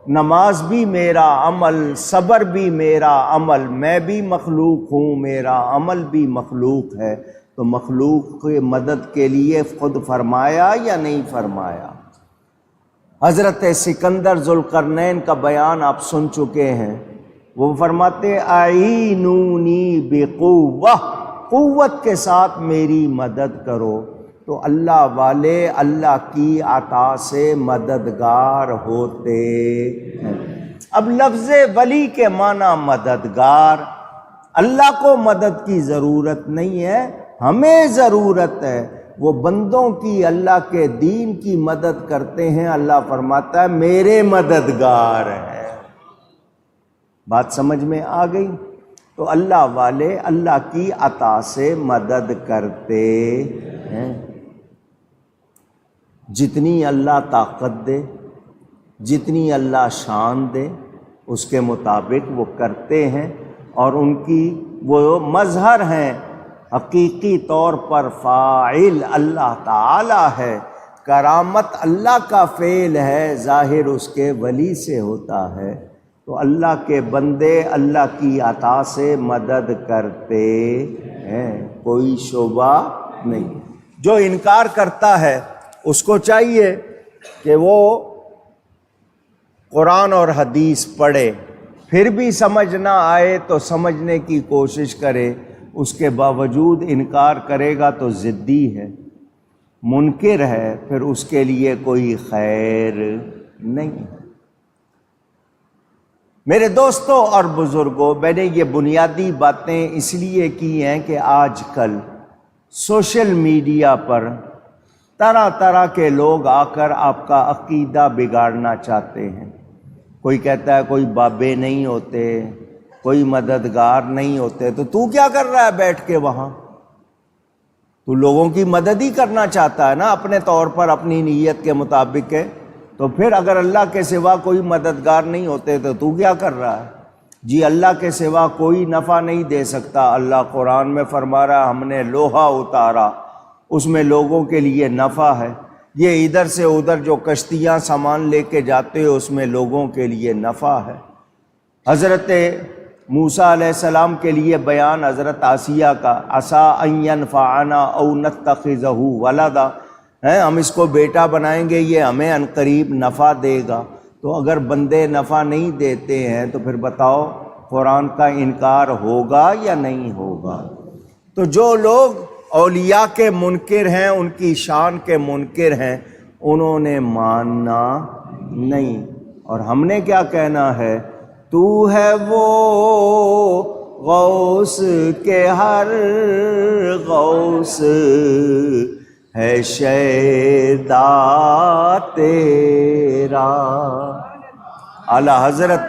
نماز بھی میرا عمل، صبر بھی میرا عمل، میں بھی مخلوق ہوں، میرا عمل بھی مخلوق ہے، تو مخلوق کی مدد کے لیے خود فرمایا یا نہیں فرمایا؟ حضرت سکندر ذوالقرنین کا بیان آپ سن چکے ہیں، وہ فرماتے اعینونی بقوہ، قوت کے ساتھ میری مدد کرو۔ تو اللہ والے اللہ کی عطا سے مددگار ہوتے ہیں۔ اب لفظ ولی کے معنی مددگار، اللہ کو مدد کی ضرورت نہیں ہے، ہمیں ضرورت ہے۔ وہ بندوں کی اللہ کے دین کی مدد کرتے ہیں، اللہ فرماتا ہے میرے مددگار ہیں۔ بات سمجھ میں آ گئی؟ تو اللہ والے اللہ کی عطا سے مدد کرتے ہیں۔ جتنی اللہ طاقت دے، جتنی اللہ شان دے، اس کے مطابق وہ کرتے ہیں، اور ان کی وہ مظہر ہیں۔ حقیقی طور پر فاعل اللہ تعالی ہے، کرامت اللہ کا فعل ہے، ظاہر اس کے ولی سے ہوتا ہے۔ تو اللہ کے بندے اللہ کی عطا سے مدد کرتے ہیں، کوئی شبہ نہیں۔ جو انکار کرتا ہے اس کو چاہیے کہ وہ قرآن اور حدیث پڑھے، پھر بھی سمجھ نہ آئے تو سمجھنے کی کوشش کرے، اس کے باوجود انکار کرے گا تو ضدی ہے، منکر ہے، پھر اس کے لیے کوئی خیر نہیں۔ میرے دوستوں اور بزرگوں، میں نے یہ بنیادی باتیں اس لیے کی ہیں کہ آج کل سوشل میڈیا پر طرح طرح کے لوگ آ کر آپ کا عقیدہ بگاڑنا چاہتے ہیں۔ کوئی کہتا ہے کوئی بابے نہیں ہوتے، کوئی مددگار نہیں ہوتے، تو کیا کر رہا ہے بیٹھ کے وہاں؟ تو لوگوں کی مدد ہی کرنا چاہتا ہے نا، اپنے طور پر اپنی نیت کے مطابق ہے۔ تو پھر اگر اللہ کے سوا کوئی مددگار نہیں ہوتے تو کیا کر رہا ہے؟ جی اللہ کے سوا کوئی نفع نہیں دے سکتا۔ اللہ قرآن میں فرما رہا ہے ہم نے لوہا اتارا، اس میں لوگوں کے لیے نفع ہے۔ یہ ادھر سے ادھر جو کشتیاں سامان لے کے جاتے ہیں اس میں لوگوں کے لیے نفع ہے۔ حضرت موسیٰ علیہ السلام کے لیے بیان حضرت آسیہ کا، عسیٰ ان ینفعنا او نتخذہ ولدا، ہم اس کو بیٹا بنائیں گے، یہ ہمیں عنقریب نفع دے گا۔ تو اگر بندے نفع نہیں دیتے ہیں تو پھر بتاؤ قرآن کا انکار ہوگا یا نہیں ہوگا؟ تو جو لوگ اولیاء کے منکر ہیں، ان کی شان کے منکر ہیں، انہوں نے ماننا نہیں۔ اور ہم نے کیا کہنا ہے؟ تو ہے وہ غوث کے ہر غوث ہے شیدا تیرا۔ اعلی حضرت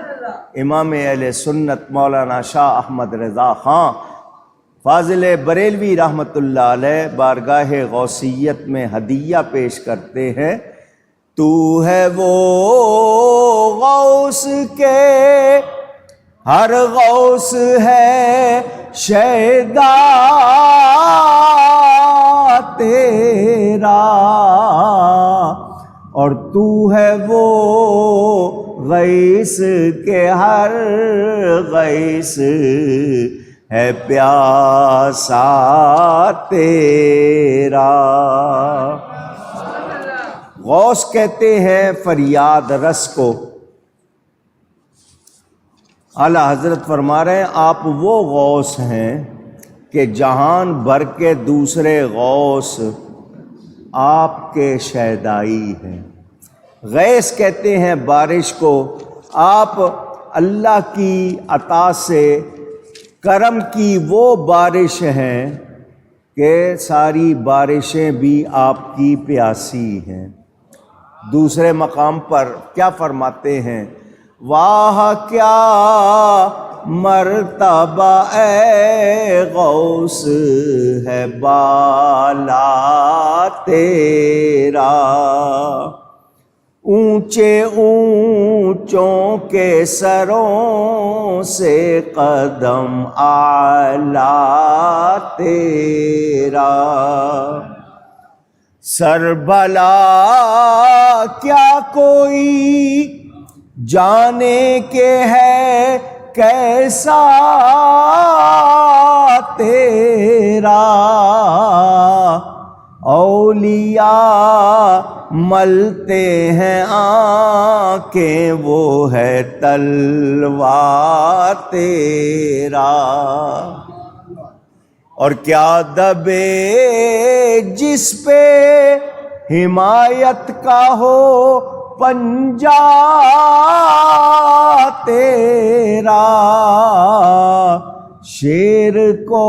امام اہل سنت مولانا شاہ احمد رضا خان فاضل بریلوی رحمۃ اللہ علیہ بارگاہ غوثیت میں ہدیہ پیش کرتے ہیں، تو ہے وہ غوث کے ہر غوث ہے شیدا تیرا، اور تو ہے وہ غیث کے ہر غیث ہے پیاسا تیرا۔ غوث کہتے ہیں فریاد رس کو۔ اعلیٰ حضرت فرما رہے ہیں آپ وہ غوث ہیں کہ جہان بھر کے دوسرے غوث آپ کے شیدائی ہیں۔ غیث کہتے ہیں بارش کو، آپ اللہ کی عطا سے کرم کی وہ بارش ہیں کہ ساری بارشیں بھی آپ کی پیاسی ہیں۔ دوسرے مقام پر کیا فرماتے ہیں؟ واہ کیا مرتبہ اے غوث ہے بالا تیرا، اونچے اونچوں کے سروں سے قدم اعلیٰ تیرا، سر بھلا کیا کوئی جانے کے ہے کیسا تیرا، اولیاء ملتے ہیں آنکھیں وہ ہے تلوار تیرا، اور کیا دبے جس پہ حمایت کا ہو پنجہ تیرا، شیر کو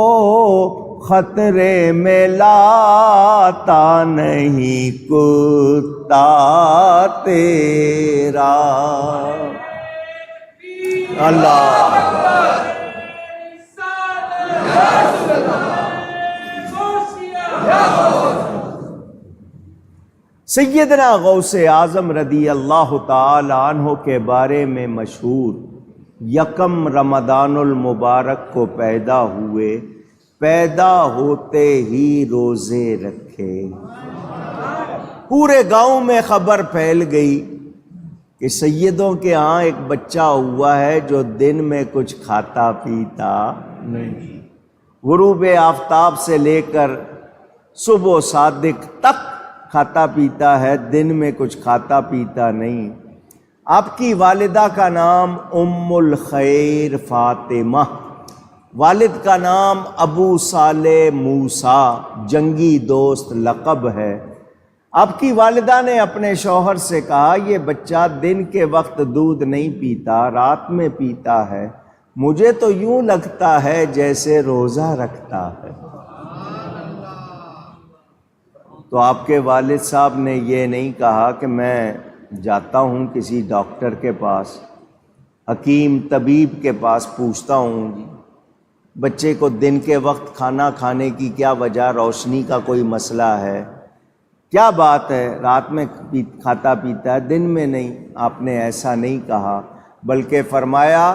خطرے میں لاتا نہیں کتا تیرا۔ اللہ سیدنا غوث اعظم رضی اللہ تعالی عنہ کے بارے میں مشہور، یکم رمضان المبارک کو پیدا ہوئے، پیدا ہوتے ہی روزے رکھے۔ پورے گاؤں میں خبر پھیل گئی کہ سیدوں کے ہاں ایک بچہ ہوا ہے جو دن میں کچھ کھاتا پیتا نہیں، غروب آفتاب سے لے کر صبح صادق تک کھاتا پیتا ہے، دن میں کچھ کھاتا پیتا نہیں۔ آپ کی والدہ کا نام ام الخیر فاطمہ، والد کا نام ابو صالح موسیٰ، جنگی دوست لقب ہے۔ آپ کی والدہ نے اپنے شوہر سے کہا یہ بچہ دن کے وقت دودھ نہیں پیتا، رات میں پیتا ہے، مجھے تو یوں لگتا ہے جیسے روزہ رکھتا ہے۔ تو آپ کے والد صاحب نے یہ نہیں کہا کہ میں جاتا ہوں کسی ڈاکٹر کے پاس، حکیم طبیب کے پاس پوچھتا ہوں جی بچے کو دن کے وقت کھانا کھانے کی کیا وجہ، روشنی کا کوئی مسئلہ ہے، کیا بات ہے، رات میں کھاتا پیتا ہے دن میں نہیں۔ آپ نے ایسا نہیں کہا، بلکہ فرمایا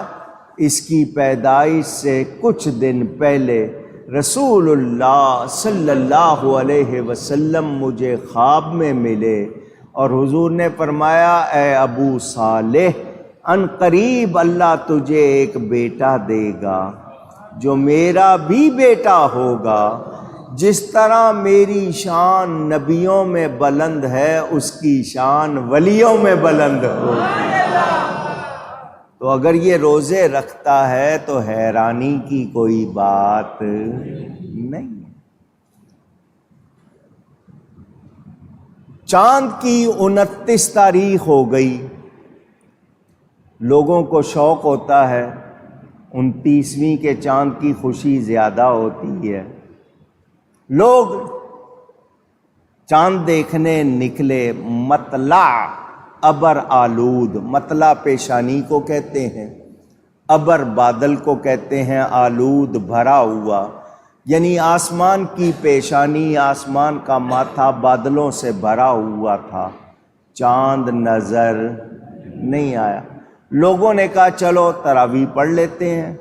اس کی پیدائش سے کچھ دن پہلے رسول اللہ صلی اللہ علیہ وسلم مجھے خواب میں ملے اور حضور نے فرمایا اے ابو صالح، ان قریب اللہ تجھے ایک بیٹا دے گا جو میرا بھی بیٹا ہوگا، جس طرح میری شان نبیوں میں بلند ہے اس کی شان ولیوں میں بلند ہوگی۔ تو اگر یہ روزے رکھتا ہے تو حیرانی کی کوئی بات نہیں۔ چاند کی 29 تاریخ ہو گئی، لوگوں کو شوق ہوتا ہے، 29ویں کے چاند کی خوشی زیادہ ہوتی ہے، لوگ چاند دیکھنے نکلے۔ مطلع ابر آلود، مطلع پیشانی کو کہتے ہیں، ابر بادل کو کہتے ہیں، آلود بھرا ہوا، یعنی آسمان کی پیشانی، آسمان کا ماتھا بادلوں سے بھرا ہوا تھا، چاند نظر نہیں آیا۔ لوگوں نے کہا چلو تراویح پڑھ لیتے ہیں،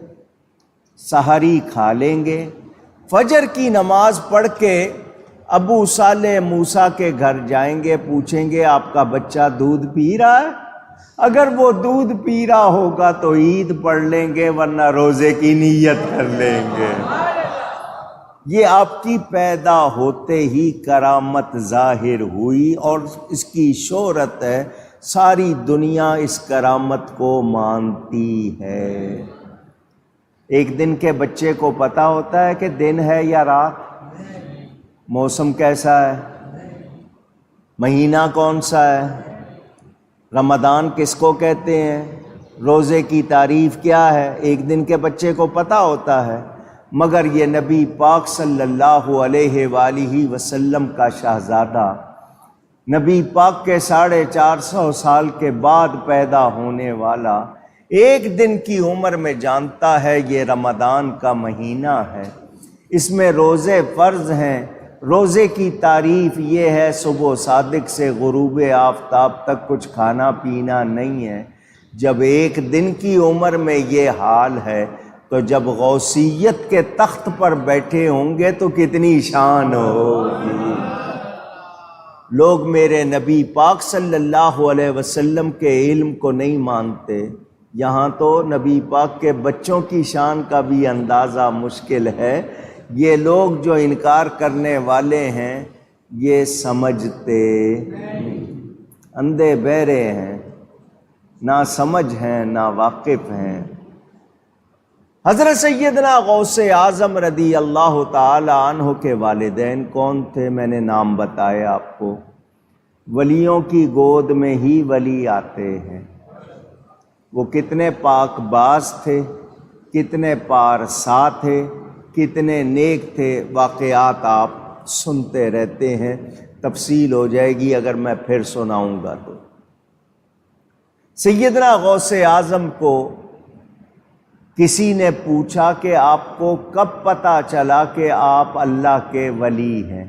سحری کھا لیں گے، فجر کی نماز پڑھ کے ابو صالح موسیٰ کے گھر جائیں گے، پوچھیں گے آپ کا بچہ دودھ پی رہا ہے؟ اگر وہ دودھ پی رہا ہوگا تو عید پڑھ لیں گے، ورنہ روزے کی نیت کر لیں گے۔ یہ آپ کی پیدا ہوتے ہی کرامت ظاہر ہوئی اور اس کی شہرت ہے، ساری دنیا اس کرامت کو مانتی ہے۔ ایک دن کے بچے کو پتہ ہوتا ہے کہ دن ہے یا رات، موسم کیسا ہے، مہینہ کون سا ہے، رمضان کس کو کہتے ہیں، روزے کی تعریف کیا ہے، ایک دن کے بچے کو پتہ ہوتا ہے۔ مگر یہ نبی پاک صلی اللہ علیہ وآلہ وسلم کا شہزادہ، نبی پاک کے 450 سال کے بعد پیدا ہونے والا، ایک دن کی عمر میں جانتا ہے یہ رمضان کا مہینہ ہے، اس میں روزے فرض ہیں۔ روزے کی تعریف یہ ہے صبح صادق سے غروب آفتاب تک کچھ کھانا پینا نہیں ہے۔ جب ایک دن کی عمر میں یہ حال ہے تو جب غوثیت کے تخت پر بیٹھے ہوں گے تو کتنی شان ہوگی۔ لوگ میرے نبی پاک صلی اللہ علیہ وسلم کے علم کو نہیں مانتے، یہاں تو نبی پاک کے بچوں کی شان کا بھی اندازہ مشکل ہے۔ یہ لوگ جو انکار کرنے والے ہیں یہ سمجھتے اندھے بہرے ہیں، نہ سمجھ ہیں نہ واقف ہیں۔ حضرت سیدنا غوث اعظم رضی اللہ تعالی عنہ کے والدین کون تھے؟ میں نے نام بتایا آپ کو۔ ولیوں کی گود میں ہی ولی آتے ہیں۔ وہ کتنے پاک باز تھے، کتنے پارسا تھے، کتنے نیک تھے، واقعات آپ سنتے رہتے ہیں، تفصیل ہو جائے گی اگر میں پھر سناؤں گا تو۔ سیدنا غوث اعظم کو کسی نے پوچھا کہ آپ کو کب پتہ چلا کہ آپ اللہ کے ولی ہیں؟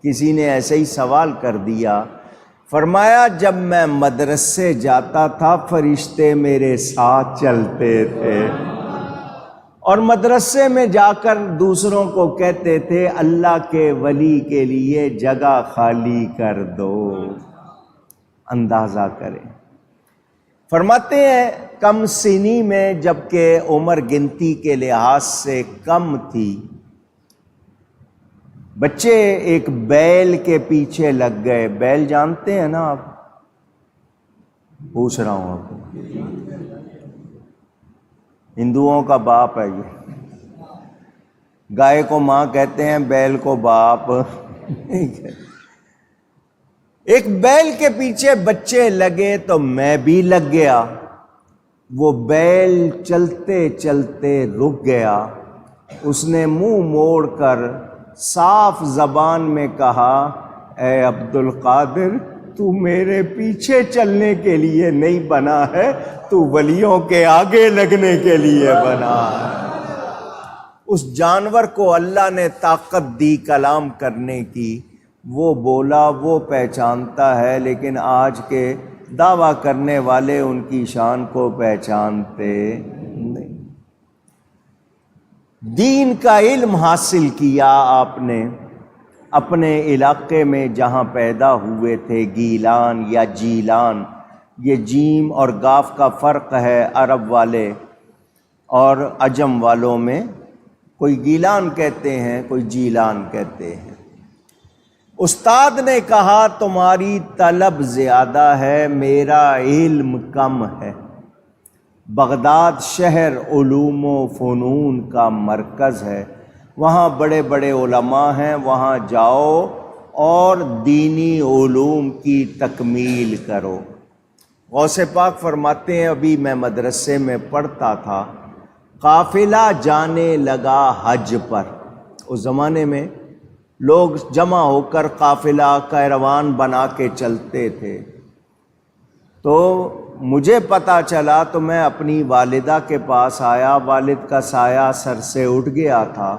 کسی نے ایسے ہی سوال کر دیا، فرمایا جب میں مدرسے جاتا تھا فرشتے میرے ساتھ چلتے تھے، اور مدرسے میں جا کر دوسروں کو کہتے تھے اللہ کے ولی کے لیے جگہ خالی کر دو۔ اندازہ کریں۔ فرماتے ہیں کم سنی میں، جبکہ عمر گنتی کے لحاظ سے کم تھی، بچے ایک بیل کے پیچھے لگ گئے۔ بیل جانتے ہیں نا آپ؟ پوچھ رہا ہوں آپ کو، ہندوؤں کا باپ ہے یہ، گائے کو ماں کہتے ہیں، بیل کو باپ نہیں کہتے۔ ایک بیل کے پیچھے بچے لگے تو میں بھی لگ گیا۔ وہ بیل چلتے چلتے رک گیا، اس نے منہ موڑ کر صاف زبان میں کہا، اے عبد القادر تو میرے پیچھے چلنے کے لیے نہیں بنا ہے، تو ولیوں کے آگے لگنے کے لیے بنا ہے۔ اس جانور کو اللہ نے طاقت دی کلام کرنے کی، وہ بولا، وہ پہچانتا ہے، لیکن آج کے دعویٰ کرنے والے ان کی شان کو پہچانتے نہیں۔ دین کا علم حاصل کیا آپ نے اپنے علاقے میں جہاں پیدا ہوئے تھے، گیلان یا جیلان، یہ جیم اور گاف کا فرق ہے عرب والے اور عجم والوں میں، کوئی گیلان کہتے ہیں کوئی جیلان کہتے ہیں۔ استاد نے کہا تمہاری طلب زیادہ ہے، میرا علم کم ہے۔ بغداد شہر علوم و فنون کا مرکز ہے، وہاں بڑے بڑے علماء ہیں، وہاں جاؤ اور دینی علوم کی تکمیل کرو۔ غوث پاک فرماتے ہیں ابھی میں مدرسے میں پڑھتا تھا، قافلہ جانے لگا حج پر۔ اس زمانے میں لوگ جمع ہو کر قافلہ کیروان بنا کے چلتے تھے، تو مجھے پتہ چلا تو میں اپنی والدہ کے پاس آیا، والد کا سایہ سر سے اٹھ گیا تھا۔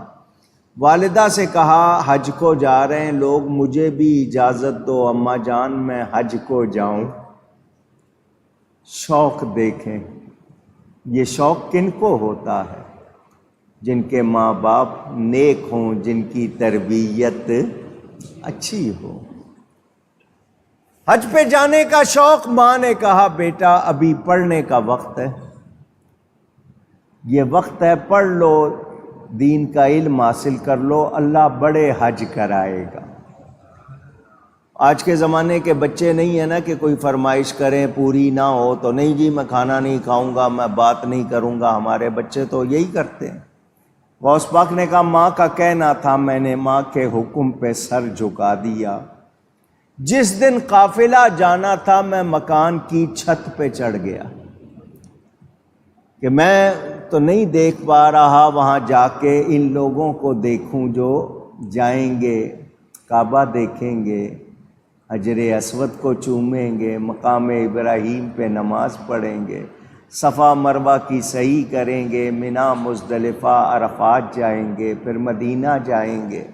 والدہ سے کہا حج کو جا رہے ہیں لوگ، مجھے بھی اجازت دو اماں جان میں حج کو جاؤں۔ شوق دیکھیں، یہ شوق کن کو ہوتا ہے؟ جن کے ماں باپ نیک ہوں، جن کی تربیت اچھی ہو۔ حج پہ جانے کا شوق، ماں نے کہا بیٹا ابھی پڑھنے کا وقت ہے، یہ وقت ہے پڑھ لو، دین کا علم حاصل کر لو، اللہ بڑے حج کرائے گا۔ آج کے زمانے کے بچے نہیں ہیں نا کہ کوئی فرمائش کریں پوری نہ ہو تو نہیں جی میں کھانا نہیں کھاؤں گا، میں بات نہیں کروں گا۔ ہمارے بچے تو یہی کرتے ہیں۔ غوث پاک نے کہا ماں کا کہنا تھا، میں نے ماں کے حکم پہ سر جھکا دیا۔ جس دن قافلہ جانا تھا میں مکان کی چھت پہ چڑھ گیا کہ میں تو نہیں دیکھ پا رہا، وہاں جا کے ان لوگوں کو دیکھوں جو جائیں گے، کعبہ دیکھیں گے، حجر اسود کو چومیں گے، مقام ابراہیم پہ نماز پڑھیں گے، صفا مروہ کی سعی کریں گے، منا مزدلفہ عرفات جائیں گے، پھر مدینہ جائیں گے۔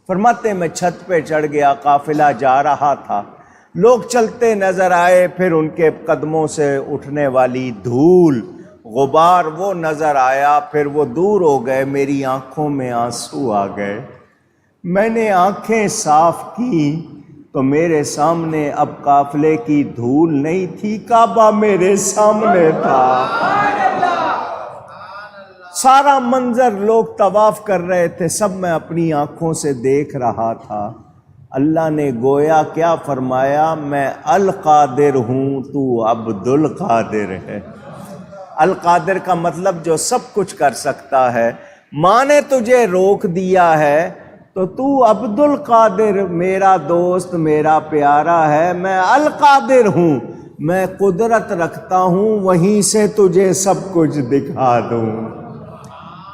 فرماتے میں چھت پہ چڑھ گیا، قافلہ جا رہا تھا، لوگ چلتے نظر آئے، پھر ان کے قدموں سے اٹھنے والی دھول غبار وہ نظر آیا، پھر وہ دور ہو گئے، میری آنکھوں میں آنسو آ گئے۔ میں نے آنکھیں صاف کی تو میرے سامنے اب قافلے کی دھول نہیں تھی، کعبہ میرے سامنے تھا۔ سارا منظر لوگ طواف کر رہے تھے، سب میں اپنی آنکھوں سے دیکھ رہا تھا۔ اللہ نے گویا کیا فرمایا، میں القادر ہوں، تو عبد القادر ہے۔ القادر کا مطلب جو سب کچھ کر سکتا ہے۔ ماں نے تجھے روک دیا ہے تو تو عبد القادر، میرا دوست، میرا پیارا ہے، میں القادر ہوں، میں قدرت رکھتا ہوں، وہیں سے تجھے سب کچھ دکھا دوں۔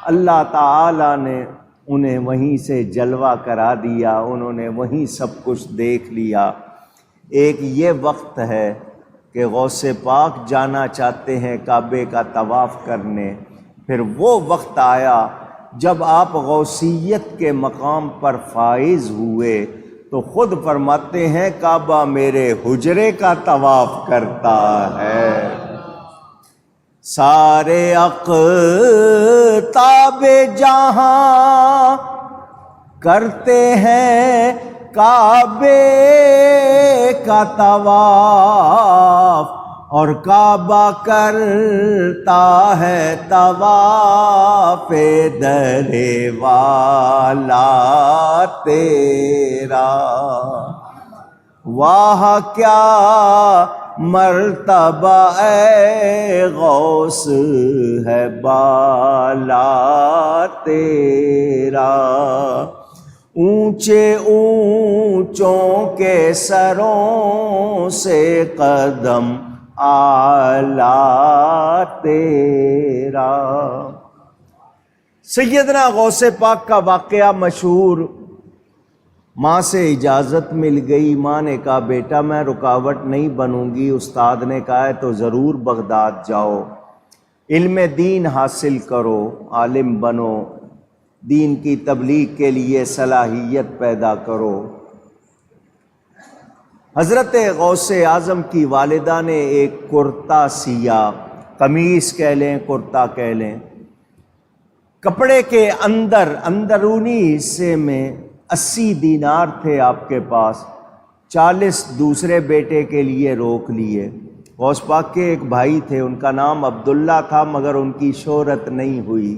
اللہ تعالیٰ نے انہیں وہیں سے جلوہ کرا دیا، انہوں نے وہیں سب کچھ دیکھ لیا۔ ایک یہ وقت ہے کہ غوث پاک جانا چاہتے ہیں کعبے کا طواف کرنے، پھر وہ وقت آیا جب آپ غوثیت کے مقام پر فائز ہوئے تو خود فرماتے ہیں کعبہ میرے حجرے کا طواف کرتا ہے۔ سارے اقطاب جہاں کرتے ہیں کعبے کا طواف، اور کعبہ کرتا ہے طواف در والا تیرا۔ واہ کیا مرتبہ اے غوث ہے بالا تیرا، اونچے اونچوں کے سروں سے قدم اعلیٰ تیرا۔ سیدنا غوث پاک کا واقعہ مشہور، ماں سے اجازت مل گئی، ماں نے کہا بیٹا میں رکاوٹ نہیں بنوں گی، استاد نے کہا ہے تو ضرور بغداد جاؤ، علم دین حاصل کرو، عالم بنو، دین کی تبلیغ کے لیے صلاحیت پیدا کرو۔ حضرت غوث اعظم کی والدہ نے ایک کرتا سیا، قمیص کہہ لیں کرتا کہہ لیں، کپڑے کے اندرونی حصے میں 80 دینار تھے آپ کے پاس، 40 دوسرے بیٹے کے لیے روک لیے۔ غوث پاک کے ایک بھائی تھے، ان کا نام عبداللہ تھا مگر ان کی شہرت نہیں ہوئی۔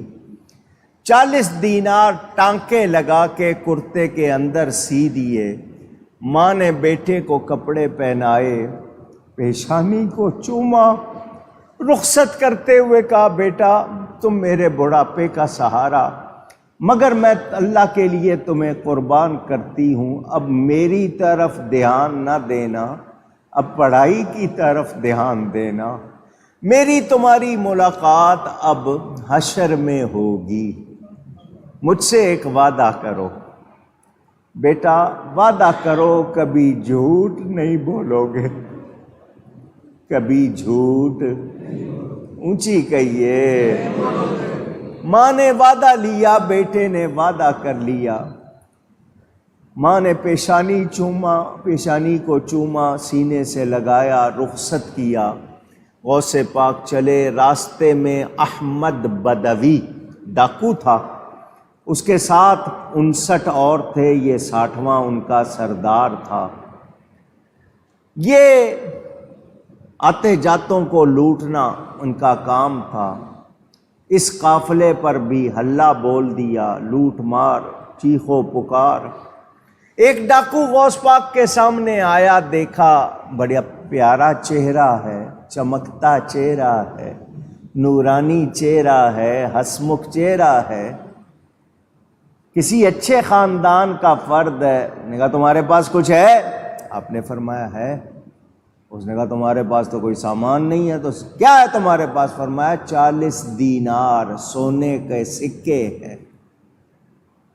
40 دینار ٹانکے لگا کے کرتے کے اندر سی دیے، ماں نے بیٹے کو کپڑے پہنائے، پیشانی کو چوما، رخصت کرتے ہوئے کہا بیٹا تم میرے بڑھاپے کا سہارا، مگر میں اللہ کے لیے تمہیں قربان کرتی ہوں، اب میری طرف دھیان نہ دینا، اب پڑھائی کی طرف دھیان دینا، میری تمہاری ملاقات اب حشر میں ہوگی، مجھ سے ایک وعدہ کرو بیٹا، وعدہ کرو کبھی جھوٹ نہیں بولو گے، کبھی جھوٹ اونچی کہیے۔ ماں نے وعدہ لیا، بیٹے نے وعدہ کر لیا، ماں نے پیشانی کو چوما، سینے سے لگایا، رخصت کیا۔ غوث پاک چلے، راستے میں احمد بدوی ڈاکو تھا، اس کے ساتھ 59 اور تھے، یہ 60واں ان کا سردار تھا۔ یہ آتے جاتوں کو لوٹنا ان کا کام تھا، اس قافلے پر بھی ہلہ بول دیا، لوٹ مار، چیخو پکار۔ ایک ڈاکو غوث پاک کے سامنے آیا، دیکھا بڑا پیارا چہرہ ہے، چمکتا چہرہ ہے، نورانی چہرہ ہے، ہسمکھ چہرہ ہے، کسی اچھے خاندان کا فرد ہے۔ نے کہا تمہارے پاس کچھ ہے؟ آپ نے فرمایا ہے۔ اس نے کہا تمہارے پاس تو کوئی سامان نہیں ہے، تو کیا ہے تمہارے پاس؟ فرمایا 40 دینار سونے کے سکے ہیں۔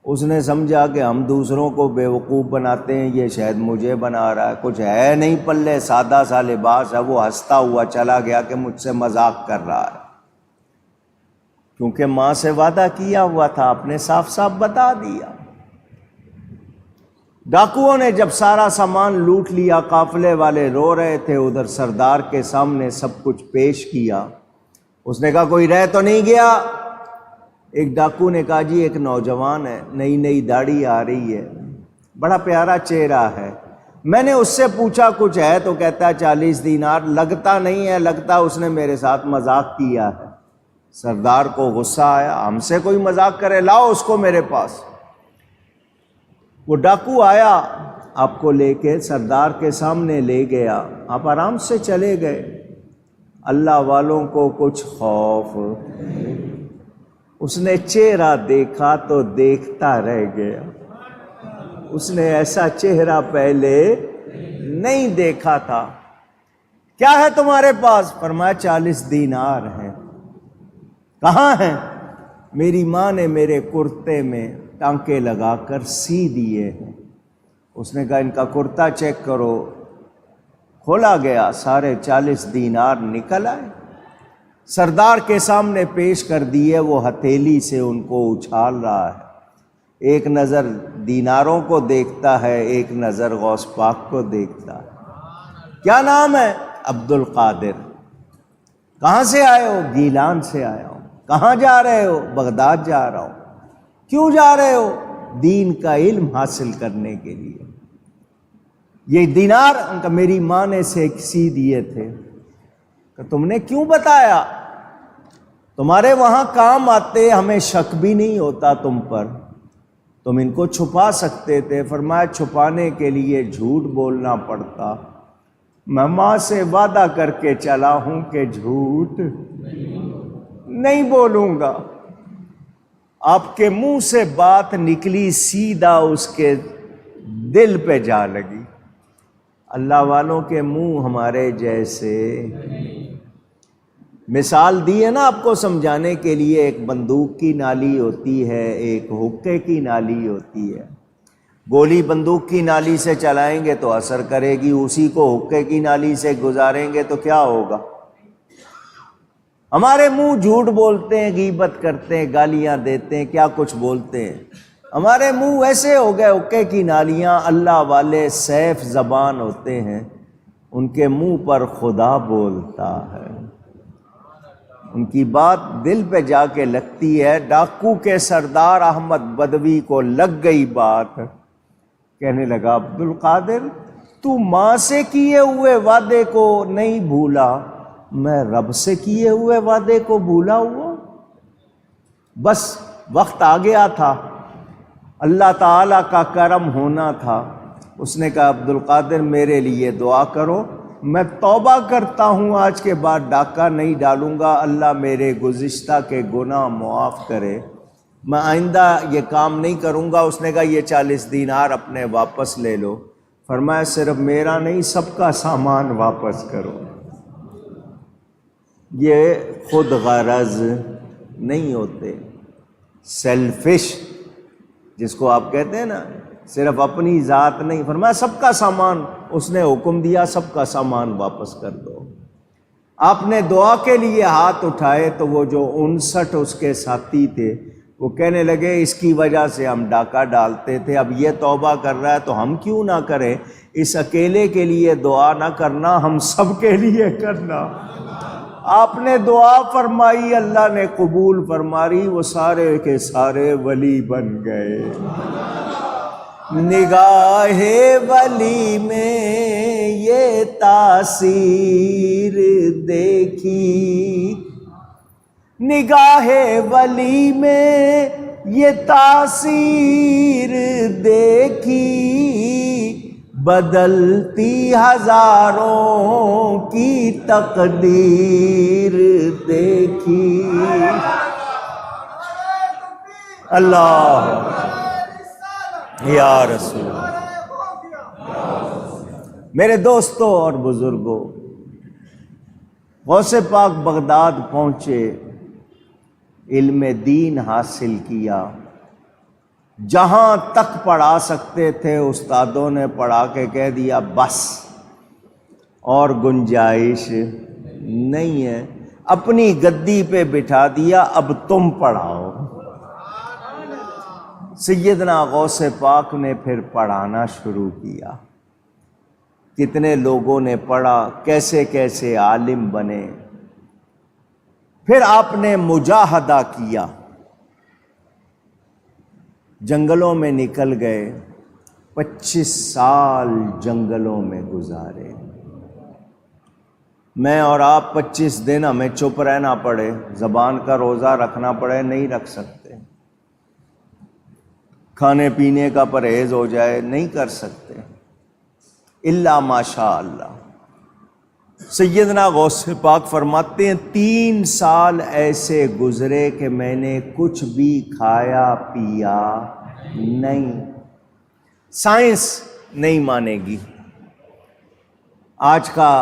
اس نے سمجھا کہ ہم دوسروں کو بیوقوف بناتے ہیں، یہ شاید مجھے بنا رہا ہے، کچھ ہے نہیں پلے، سادہ سا لباس ہے۔ وہ ہنستا ہوا چلا گیا کہ مجھ سے مذاق کر رہا ہے، کیونکہ ماں سے وعدہ کیا ہوا تھا، آپ نے صاف صاف بتا دیا۔ ڈاکوؤں نے جب سارا سامان لوٹ لیا، قافلے والے رو رہے تھے، ادھر سردار کے سامنے سب کچھ پیش کیا۔ اس نے کہا کوئی رہ تو نہیں گیا؟ ایک ڈاکو نے کہا جی ایک نوجوان ہے، نئی نئی داڑھی آ رہی ہے، بڑا پیارا چہرہ ہے، میں نے اس سے پوچھا کچھ ہے تو کہتا ہے 40 دینار، لگتا نہیں ہے، لگتا اس نے میرے ساتھ مذاق کیا ہے۔ سردار کو غصہ آیا، ہم سے کوئی مذاق کرے، لاؤ اس کو میرے پاس۔ وہ ڈاکو آیا، آپ کو لے کے سردار کے سامنے لے گیا، آپ آرام سے چلے گئے۔ اللہ والوں کو کچھ خوف، اس نے چہرہ دیکھا تو دیکھتا رہ گیا، اس نے ایسا چہرہ پہلے نہیں دیکھا تھا۔ کیا ہے تمہارے پاس؟ فرمایا 40 دینار ہیں۔ کہاں ہیں؟ میری ماں نے میرے کرتے میں ٹانکے لگا کر سی دیے ہیں۔ اس نے کہا ان کا کرتا چیک کرو، کھولا گیا، سارے 40 دینار نکل آئے، سردار کے سامنے پیش کر دیے، وہ ہتھیلی سے ان کو اچھال رہا ہے، ایک نظر دیناروں کو دیکھتا ہے، ایک نظر غوث پاک کو دیکھتا ہے۔ کیا نام ہے؟ عبد القادر۔ کہاں سے آئے ہو؟ گیلان سے آیا ہوں۔ کہاں جا رہے ہو؟ بغداد جا رہا ہوں۔ کیوں جا رہے ہو؟ دین کا علم حاصل کرنے کے لیے۔ یہ دینار ان کا میری ماں نے سی دیے تھے کہ تم نے کیوں بتایا؟ تمہارے وہاں کام آتے، ہمیں شک بھی نہیں ہوتا تم پر، تم ان کو چھپا سکتے تھے۔ فرمایا چھپانے کے لیے جھوٹ بولنا پڑتا، میں ماں سے وعدہ کر کے چلا ہوں کہ جھوٹ نہیں بولوں گا۔ آپ کے منہ سے بات نکلی، سیدھا اس کے دل پہ جا لگی۔ اللہ والوں کے منہ ہمارے جیسے، مثال دی ہے نا آپ کو سمجھانے کے لیے، ایک بندوق کی نالی ہوتی ہے، ایک حقے کی نالی ہوتی ہے۔ گولی بندوق کی نالی سے چلائیں گے تو اثر کرے گی، اسی کو حقے کی نالی سے گزاریں گے تو کیا ہوگا؟ ہمارے منہ جھوٹ بولتے ہیں، غیبت کرتے ہیں، گالیاں دیتے ہیں، کیا کچھ بولتے ہیں۔ ہمارے منہ ایسے ہو گئے حقے کی نالیاں۔ اللہ والے سیف زبان ہوتے ہیں، ان کے منہ پر خدا بولتا ہے، ان کی بات دل پہ جا کے لگتی ہے۔ ڈاکو کے سردار احمد بدوی کو لگ گئی بات، کہنے لگا عبد القادر تو ماں سے کیے ہوئے وعدے کو نہیں بھولا، میں رب سے کیے ہوئے وعدے کو بھولا ہوا؟ بس وقت آ گیا تھا، اللہ تعالیٰ کا کرم ہونا تھا۔ اس نے کہا عبد القادر میرے لیے دعا کرو، میں توبہ کرتا ہوں، آج کے بعد ڈاکہ نہیں ڈالوں گا، اللہ میرے گزشتہ کے گناہ معاف کرے، میں آئندہ یہ کام نہیں کروں گا۔ اس نے کہا یہ 40 دینار اپنے واپس لے لو۔ فرمایا صرف میرا نہیں، سب کا سامان واپس کرو۔ یہ خود غرض نہیں ہوتے، سیلفش جس کو آپ کہتے ہیں نا، صرف اپنی ذات نہیں۔ فرمایا سب کا سامان، اس نے حکم دیا سب کا سامان واپس کر دو۔ آپ نے دعا کے لیے ہاتھ اٹھائے تو وہ جو 59 اس کے ساتھی تھے وہ کہنے لگے اس کی وجہ سے ہم ڈاکہ ڈالتے تھے، اب یہ توبہ کر رہا ہے تو ہم کیوں نہ کریں؟ اس اکیلے کے لیے دعا نہ کرنا، ہم سب کے لیے کرنا۔ آپ نے دعا فرمائی، اللہ نے قبول فرمائی، وہ سارے کے سارے ولی بن گئے۔ نگاہ ولی میں یہ تاثیر دیکھی، نگاہ ولی میں یہ تاثیر دیکھی، بدلتی ہزاروں کی تقدیر دیکھی۔ اللہ یا رسول میرے دوستوں اور بزرگوں، غوث پاک بغداد پہنچے، علم دین حاصل کیا، جہاں تک پڑھا سکتے تھے استادوں نے پڑھا کے کہہ دیا بس، اور گنجائش نہیں ہے، اپنی گدی پہ بٹھا دیا، اب تم پڑھاؤ۔ سیدنا غوث پاک نے پھر پڑھانا شروع کیا، کتنے لوگوں نے پڑھا، کیسے کیسے عالم بنے۔ پھر آپ نے مجاہدہ کیا، جنگلوں میں نکل گئے، 25 سال جنگلوں میں گزارے۔ میں اور آپ 25 دن ہمیں چپ رہنا پڑے، زبان کا روزہ رکھنا پڑے، نہیں رکھ سکتے، کھانے پینے کا پرہیز ہو جائے، نہیں کر سکتے، الا ماشاء اللہ۔ سیدنا غوث پاک فرماتے ہیں 3 سال ایسے گزرے کہ میں نے کچھ بھی کھایا پیا نہیں۔ سائنس نہیں مانے گی، آج کا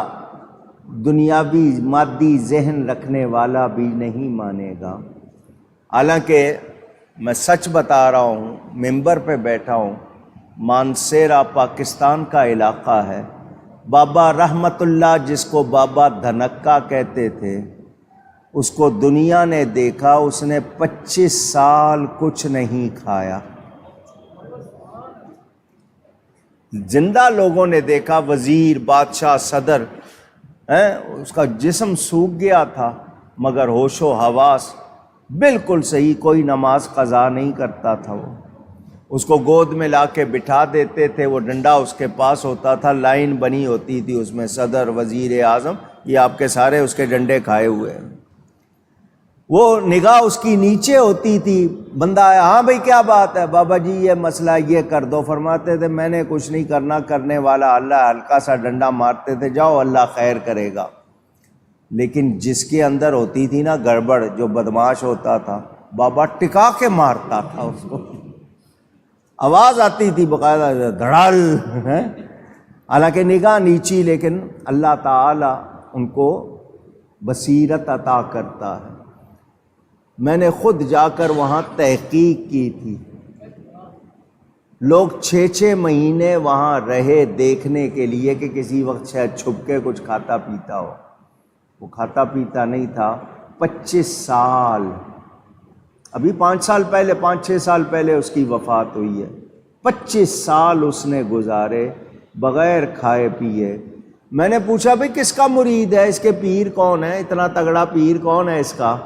دنیاوی مادی ذہن رکھنے والا بھی نہیں مانے گا۔ حالانکہ میں سچ بتا رہا ہوں، ممبر پہ بیٹھا ہوں، مانسیرا پاکستان کا علاقہ ہے، بابا رحمت اللہ جس کو بابا دھنکا کہتے تھے، اس کو دنیا نے دیکھا، اس نے 25 سال کچھ نہیں کھایا۔ زندہ لوگوں نے دیکھا، وزیر، بادشاہ، صدر، اس کا جسم سوکھ گیا تھا مگر ہوش و حواس بالکل صحیح، کوئی نماز قضا نہیں کرتا تھا۔ وہ اس کو گود میں لا کے بٹھا دیتے تھے، وہ ڈنڈا اس کے پاس ہوتا تھا، لائن بنی ہوتی تھی اس میں، صدر، وزیر اعظم، یہ آپ کے سارے اس کے ڈنڈے کھائے ہوئے ہیں۔ وہ نگاہ اس کی نیچے ہوتی تھی، بندہ آیا، ہاں بھئی کیا بات ہے؟ بابا جی یہ مسئلہ یہ کر دو۔ فرماتے تھے میں نے کچھ نہیں کرنا، کرنے والا اللہ، ہلکا سا ڈنڈا مارتے تھے، جاؤ اللہ خیر کرے گا۔ لیکن جس کے اندر ہوتی تھی نا گڑبڑ، جو بدماش ہوتا تھا، بابا ٹکا کے مارتا تھا اس کو، آواز آتی تھی باقاعدہ دھڑال، حالانکہ نگاہ نیچی، لیکن اللہ تعالی ان کو بصیرت عطا کرتا ہے۔ میں نے خود جا کر وہاں تحقیق کی تھی، لوگ 6 مہینے وہاں رہے دیکھنے کے لیے کہ کسی وقت شاید چھپ کے کچھ کھاتا پیتا ہو۔ وہ کھاتا پیتا نہیں تھا۔ 25 سال، ابھی 5 سال پہلے، 5-6 سال پہلے اس کی وفات ہوئی ہے۔ 25 سال اس نے گزارے بغیر کھائے پیے۔ میں نے پوچھا بھئی کس کا مرید ہے، اس کے پیر کون ہے، اتنا تگڑا پیر کون ہے اس کا؟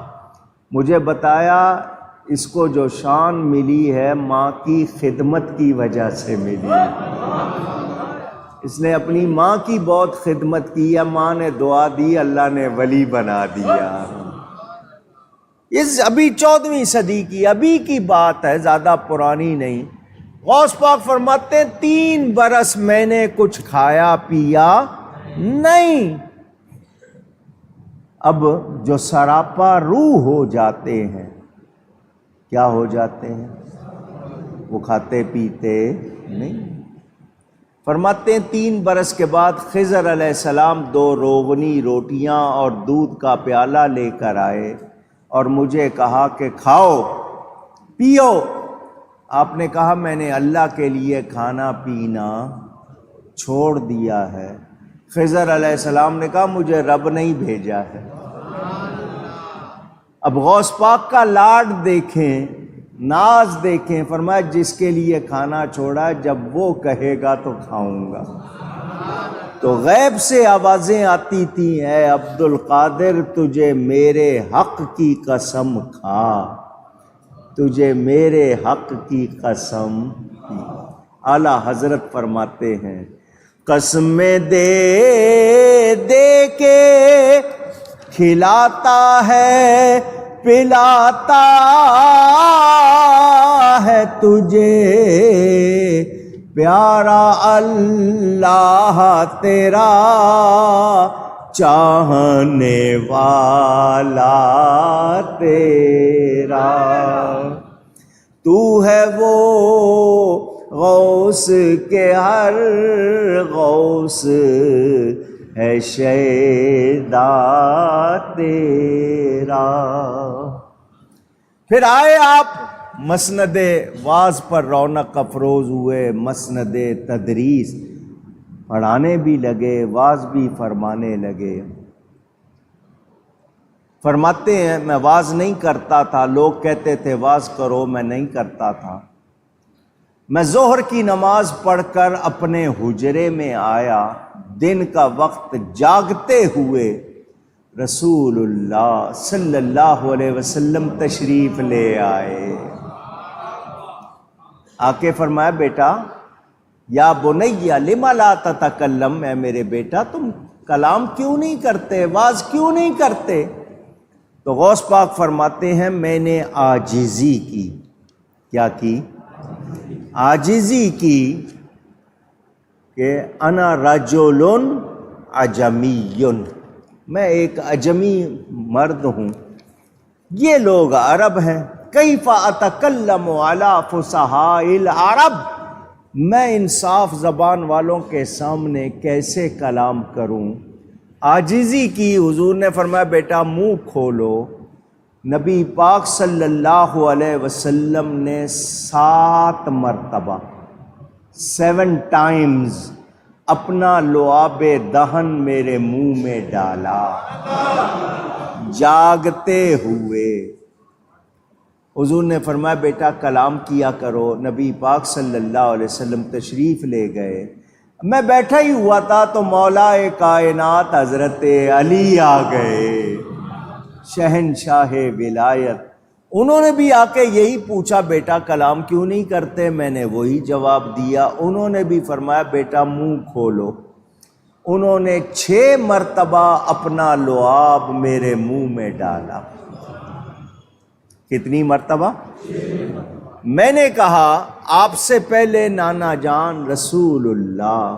مجھے بتایا اس کو جو شان ملی ہے ماں کی خدمت کی وجہ سے ملی ہے۔ اس نے اپنی ماں کی بہت خدمت کی ہے، ماں نے دعا دی، اللہ نے ولی بنا دیا۔ اس ابھی 14ویں صدی کی ابھی کی بات ہے، زیادہ پرانی نہیں۔ غوث پاک فرماتے ہیں 3 برس میں نے کچھ کھایا پیا نہیں۔ اب جو سراپا روح ہو جاتے ہیں، کیا ہو جاتے ہیں؟ وہ کھاتے پیتے نہیں۔ فرماتے ہیں 3 برس کے بعد خضر علیہ السلام 2 روغنی روٹیاں اور دودھ کا پیالہ لے کر آئے اور مجھے کہا کہ کھاؤ پیو۔ آپ نے کہا میں نے اللہ کے لیے کھانا پینا چھوڑ دیا ہے۔ خضر علیہ السلام نے کہا مجھے رب نہیں بھیجا ہے۔ اب غوث پاک کا لاڈ دیکھیں، ناز دیکھیں، فرمایا جس کے لیے کھانا چھوڑا جب وہ کہے گا تو کھاؤں گا۔ تو غیب سے آوازیں آتی تھیں، اے عبد القادر تجھے میرے حق کی قسم کھا، تجھے میرے حق کی قسم کی۔ اعلیٰ حضرت فرماتے ہیں قسمیں دے دے کے کھلاتا ہے پلاتا ہے تجھے پیارا اللہ تیرا چاہنے والا تیرا، تو ہے وہ غوث کے ہر غوث ہے شیدا تیرا۔ پھر آئے آپ مسند واز پر رونق افروز ہوئے، مسند تدریس پڑھانے بھی لگے، واز بھی فرمانے لگے۔ فرماتے ہیں میں واز نہیں کرتا تھا، لوگ کہتے تھے واز کرو، میں نہیں کرتا تھا۔ میں ظہر کی نماز پڑھ کر اپنے حجرے میں آیا، دن کا وقت جاگتے ہوئے رسول اللہ صلی اللہ علیہ وسلم تشریف لے آئے۔ آکے فرمایا بیٹا یا بنی لما لا تتکلم، اے میرے بیٹا تم کلام کیوں نہیں کرتے، واز کیوں نہیں کرتے؟ تو غوث پاک فرماتے ہیں میں نے عاجزی کی۔ کیا کی؟ عاجزی کی کہ انا رجل عجمی، میں ایک عجمی مرد ہوں، یہ لوگ عرب ہیں، کیف اتکلم علی فصحاء العرب، میں انصاف زبان والوں کے سامنے کیسے کلام کروں؟ عاجزی کی۔ حضور نے فرمایا بیٹا منہ کھولو، نبی پاک صلی اللہ علیہ وسلم نے 7 مرتبہ 7 ٹائمز اپنا لعاب دہن میرے منہ میں ڈالا جاگتے ہوئے۔ حضور نے فرمایا بیٹا کلام کیا کرو۔ نبی پاک صلی اللہ علیہ وسلم تشریف لے گئے، میں بیٹھا ہی ہوا تھا تو مولا کائنات حضرت علی آ گئے، شہنشاہ ولایت۔ انہوں نے بھی آ کے یہی پوچھا بیٹا کلام کیوں نہیں کرتے، میں نے وہی جواب دیا۔ انہوں نے بھی فرمایا بیٹا منہ کھولو۔ انہوں نے 6 مرتبہ اپنا لعاب میرے منہ میں ڈالا۔ کتنی مرتبہ؟ میں نے کہا آپ سے پہلے نانا جان رسول اللہ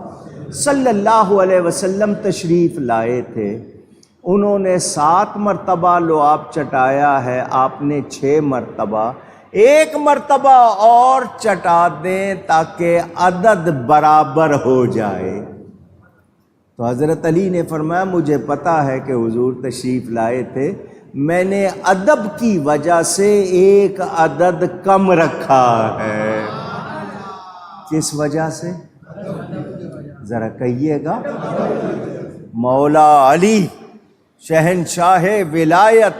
صلی اللہ علیہ وسلم تشریف لائے تھے، انہوں نے 7 مرتبہ لعاب چٹایا ہے، آپ نے 6 مرتبہ، 1 مرتبہ اور چٹا دیں تاکہ عدد برابر ہو جائے۔ تو حضرت علی نے فرمایا مجھے پتا ہے کہ حضور تشریف لائے تھے، میں نے ادب کی وجہ سے 1 عدد کم رکھا ہے۔ کس وجہ سے؟ ذرا کہیے گا۔ مولا علی شہنشاہ ولایت،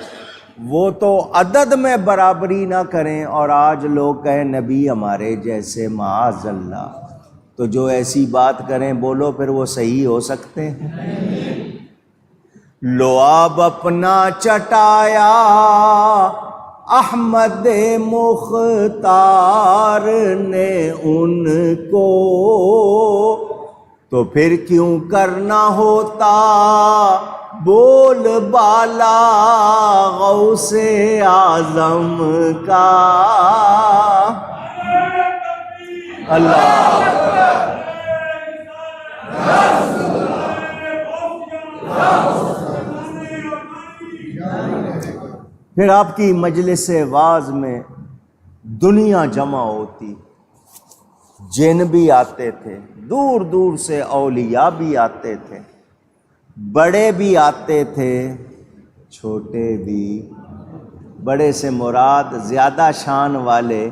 وہ تو عدد میں برابری نہ کریں اور آج لوگ کہیں نبی ہمارے جیسے، معاذ اللہ۔ تو جو ایسی بات کریں بولو پھر وہ صحیح ہو سکتے ہیں؟ لعاب اپنا چٹایا احمد مختار نے ان کو، تو پھر کیوں کرنا ہوتا بول بالا غوث اعظم کا۔ اللہ پھر آپ کی مجلس واعظ میں دنیا جمع ہوتی، جن بھی آتے تھے، دور دور سے اولیاء بھی آتے تھے، بڑے بھی آتے تھے، چھوٹے بھی۔ بڑے سے مراد زیادہ شان والے،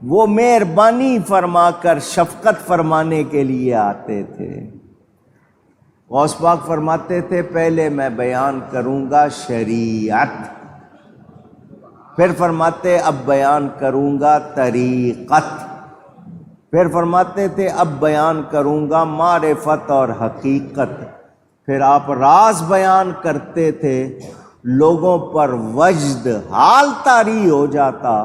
وہ مہربانی فرما کر شفقت فرمانے کے لیے آتے تھے۔ غوث پاک فرماتے تھے پہلے میں بیان کروں گا شریعت، پھر فرماتے اب بیان کروں گا طریقت، پھر فرماتے تھے اب بیان کروں گا معرفت اور حقیقت، پھر آپ راز بیان کرتے تھے، لوگوں پر وجد حال طاری ہو جاتا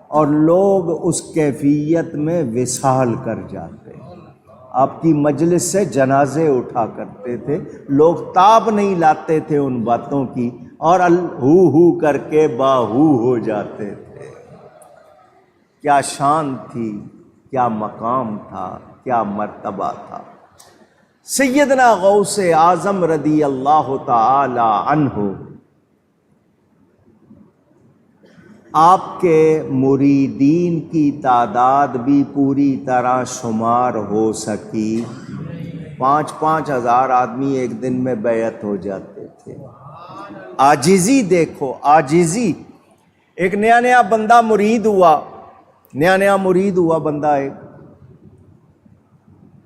اور لوگ اس کیفیت میں وصال کر جاتے۔ آپ کی مجلس سے جنازے اٹھا کرتے تھے، لوگ تاب نہیں لاتے تھے ان باتوں کی اور ہو کر کے باہو ہو جاتے تھے۔ کیا شان تھی، کیا مقام تھا، کیا مرتبہ تھا۔ سیدنا غوث اعظم رضی اللہ تعالی عنہ، آپ کے مریدین کی تعداد بھی پوری طرح شمار ہو سکی، 5-5 ہزار آدمی ایک دن میں بیعت ہو جاتے تھے۔ عاجزی دیکھو، عاجزی۔ ایک نیا بندہ مرید ہوا، نیا مرید ہوا بندہ ایک،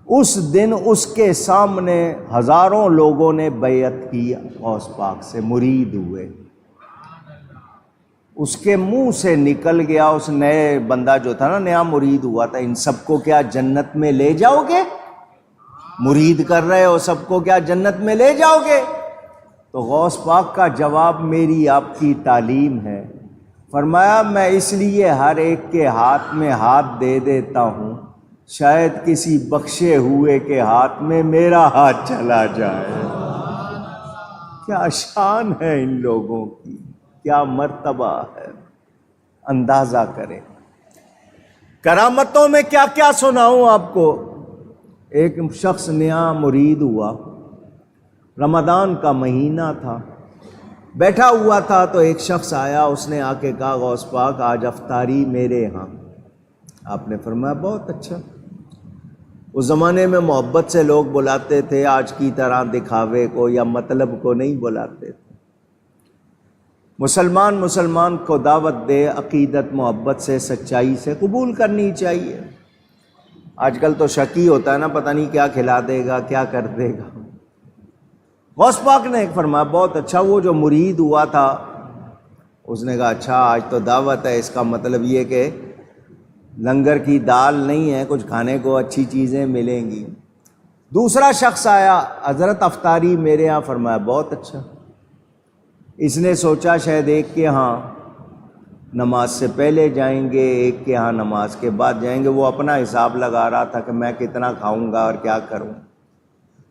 اس دن اس کے سامنے ہزاروں لوگوں نے بیعت کی، غوث پاک سے مرید ہوئے۔ اس کے منہ سے نکل گیا، اس نئے بندہ جو تھا نا، نیا مرید ہوا تھا، ان سب کو کیا جنت میں لے جاؤ گے؟ مرید کر رہے ہو، سب کو کیا جنت میں لے جاؤ گے؟ تو غوث پاک کا جواب میری آپ کی تعلیم ہے، فرمایا میں اس لیے ہر ایک کے ہاتھ میں ہاتھ دے دیتا ہوں، شاید کسی بخشے ہوئے کے ہاتھ میں میرا ہاتھ چلا جائے۔ کیا شان ہے ان لوگوں کی، کیا مرتبہ ہے، اندازہ کریں۔ کرامتوں میں کیا کیا سناؤں آپ کو۔ ایک شخص نیا مرید ہوا، رمضان کا مہینہ تھا، بیٹھا ہوا تھا تو ایک شخص آیا، اس نے آ کے کہا غوث پاک آج افطاری میرے ہاں۔ آپ نے فرمایا بہت اچھا۔ اس زمانے میں محبت سے لوگ بلاتے تھے، آج کی طرح دکھاوے کو یا مطلب کو نہیں بلاتے تھے۔ مسلمان کو دعوت دے عقیدت محبت سے سچائی سے قبول کرنی چاہیے۔ آج کل تو شکی ہوتا ہے نا، پتہ نہیں کیا کھلا دے گا کیا کر دے گا۔ غوث پاک نے ایک فرمایا بہت اچھا، وہ جو مرید ہوا تھا اس نے کہا اچھا آج تو دعوت ہے، اس کا مطلب یہ کہ لنگر کی دال نہیں ہے، کچھ کھانے کو اچھی چیزیں ملیں گی۔ دوسرا شخص آیا، حضرت افطاری میرے ہاں، فرمایا بہت اچھا۔ اس نے سوچا شاید ایک کے ہاں نماز سے پہلے جائیں گے، ایک کے ہاں نماز کے بعد جائیں گے، وہ اپنا حساب لگا رہا تھا کہ میں کتنا کھاؤں گا اور کیا کروں۔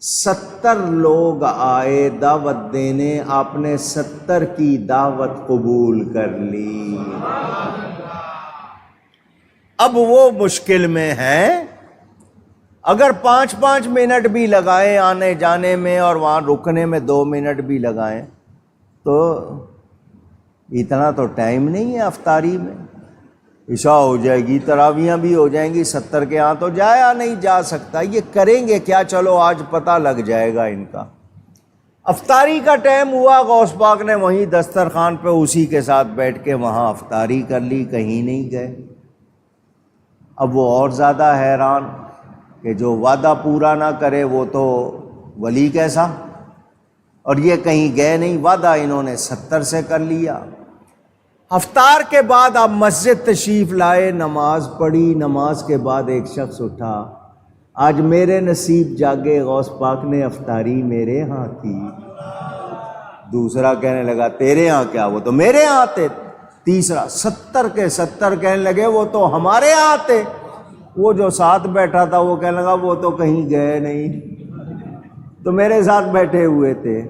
70 لوگ آئے دعوت دینے، آپ نے 70 کی دعوت قبول کر لی۔ اب وہ مشکل میں ہے، اگر 5 منٹ بھی لگائیں آنے جانے میں اور وہاں رکنے میں 2 منٹ بھی لگائیں تو اتنا تو ٹائم نہیں ہے افطاری میں۔ عشاء ہو جائے گی، تراویاں بھی ہو جائیں گی، 70 کے ہاں تو جایا نہیں جا سکتا، یہ کریں گے کیا؟ چلو آج پتہ لگ جائے گا ان کا۔ افطاری کا ٹائم ہوا، غوث پاک نے وہیں دسترخوان پہ اسی کے ساتھ بیٹھ کے وہاں افطاری کر لی، کہیں نہیں گئے۔ اب وہ اور زیادہ حیران کہ جو وعدہ پورا نہ کرے وہ تو ولی کیسا، اور یہ کہیں گئے نہیں، وعدہ انہوں نے 70 سے کر لیا۔ افطار کے بعد آپ مسجد تشریف لائے، نماز پڑھی، نماز کے بعد ایک شخص اٹھا، آج میرے نصیب جاگے، غوث پاک نے افطاری میرے ہاں کی۔ دوسرا کہنے لگا تیرے ہاں کیا، وہ تو میرے ہاں تھے۔ تیسرا 70 کے 70 کہنے لگے وہ تو ہمارے ہاں تھے۔ وہ جو ساتھ بیٹھا تھا وہ کہنے لگا وہ تو کہیں گئے نہیں، تو میرے ساتھ بیٹھے ہوئے تھے۔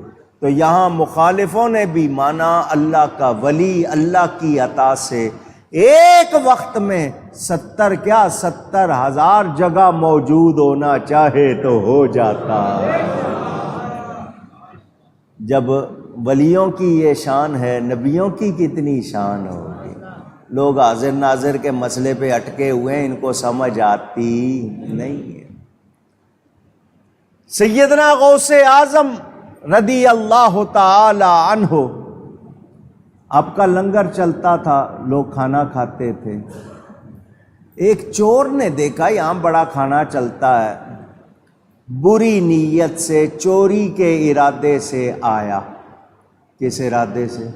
تو یہاں مخالفوں نے بھی مانا اللہ کا ولی اللہ کی عطا سے ایک وقت میں 70 کیا 70,000 جگہ موجود ہونا چاہے تو ہو جاتا۔ جب ولیوں کی یہ شان ہے، نبیوں کی کتنی شان ہوگی۔ لوگ حاضر ناظر کے مسئلے پہ اٹکے ہوئے ہیں، ان کو سمجھ آتی نہیں ہے۔ سیدنا غوث اعظم رضی اللہ تعالی عنہ، آپ کا لنگر چلتا تھا، لوگ کھانا کھاتے تھے۔ ایک چور نے دیکھا یہاں بڑا کھانا چلتا ہے، بری نیت سے، چوری کے ارادے سے آیا۔ کس ارادے سے؟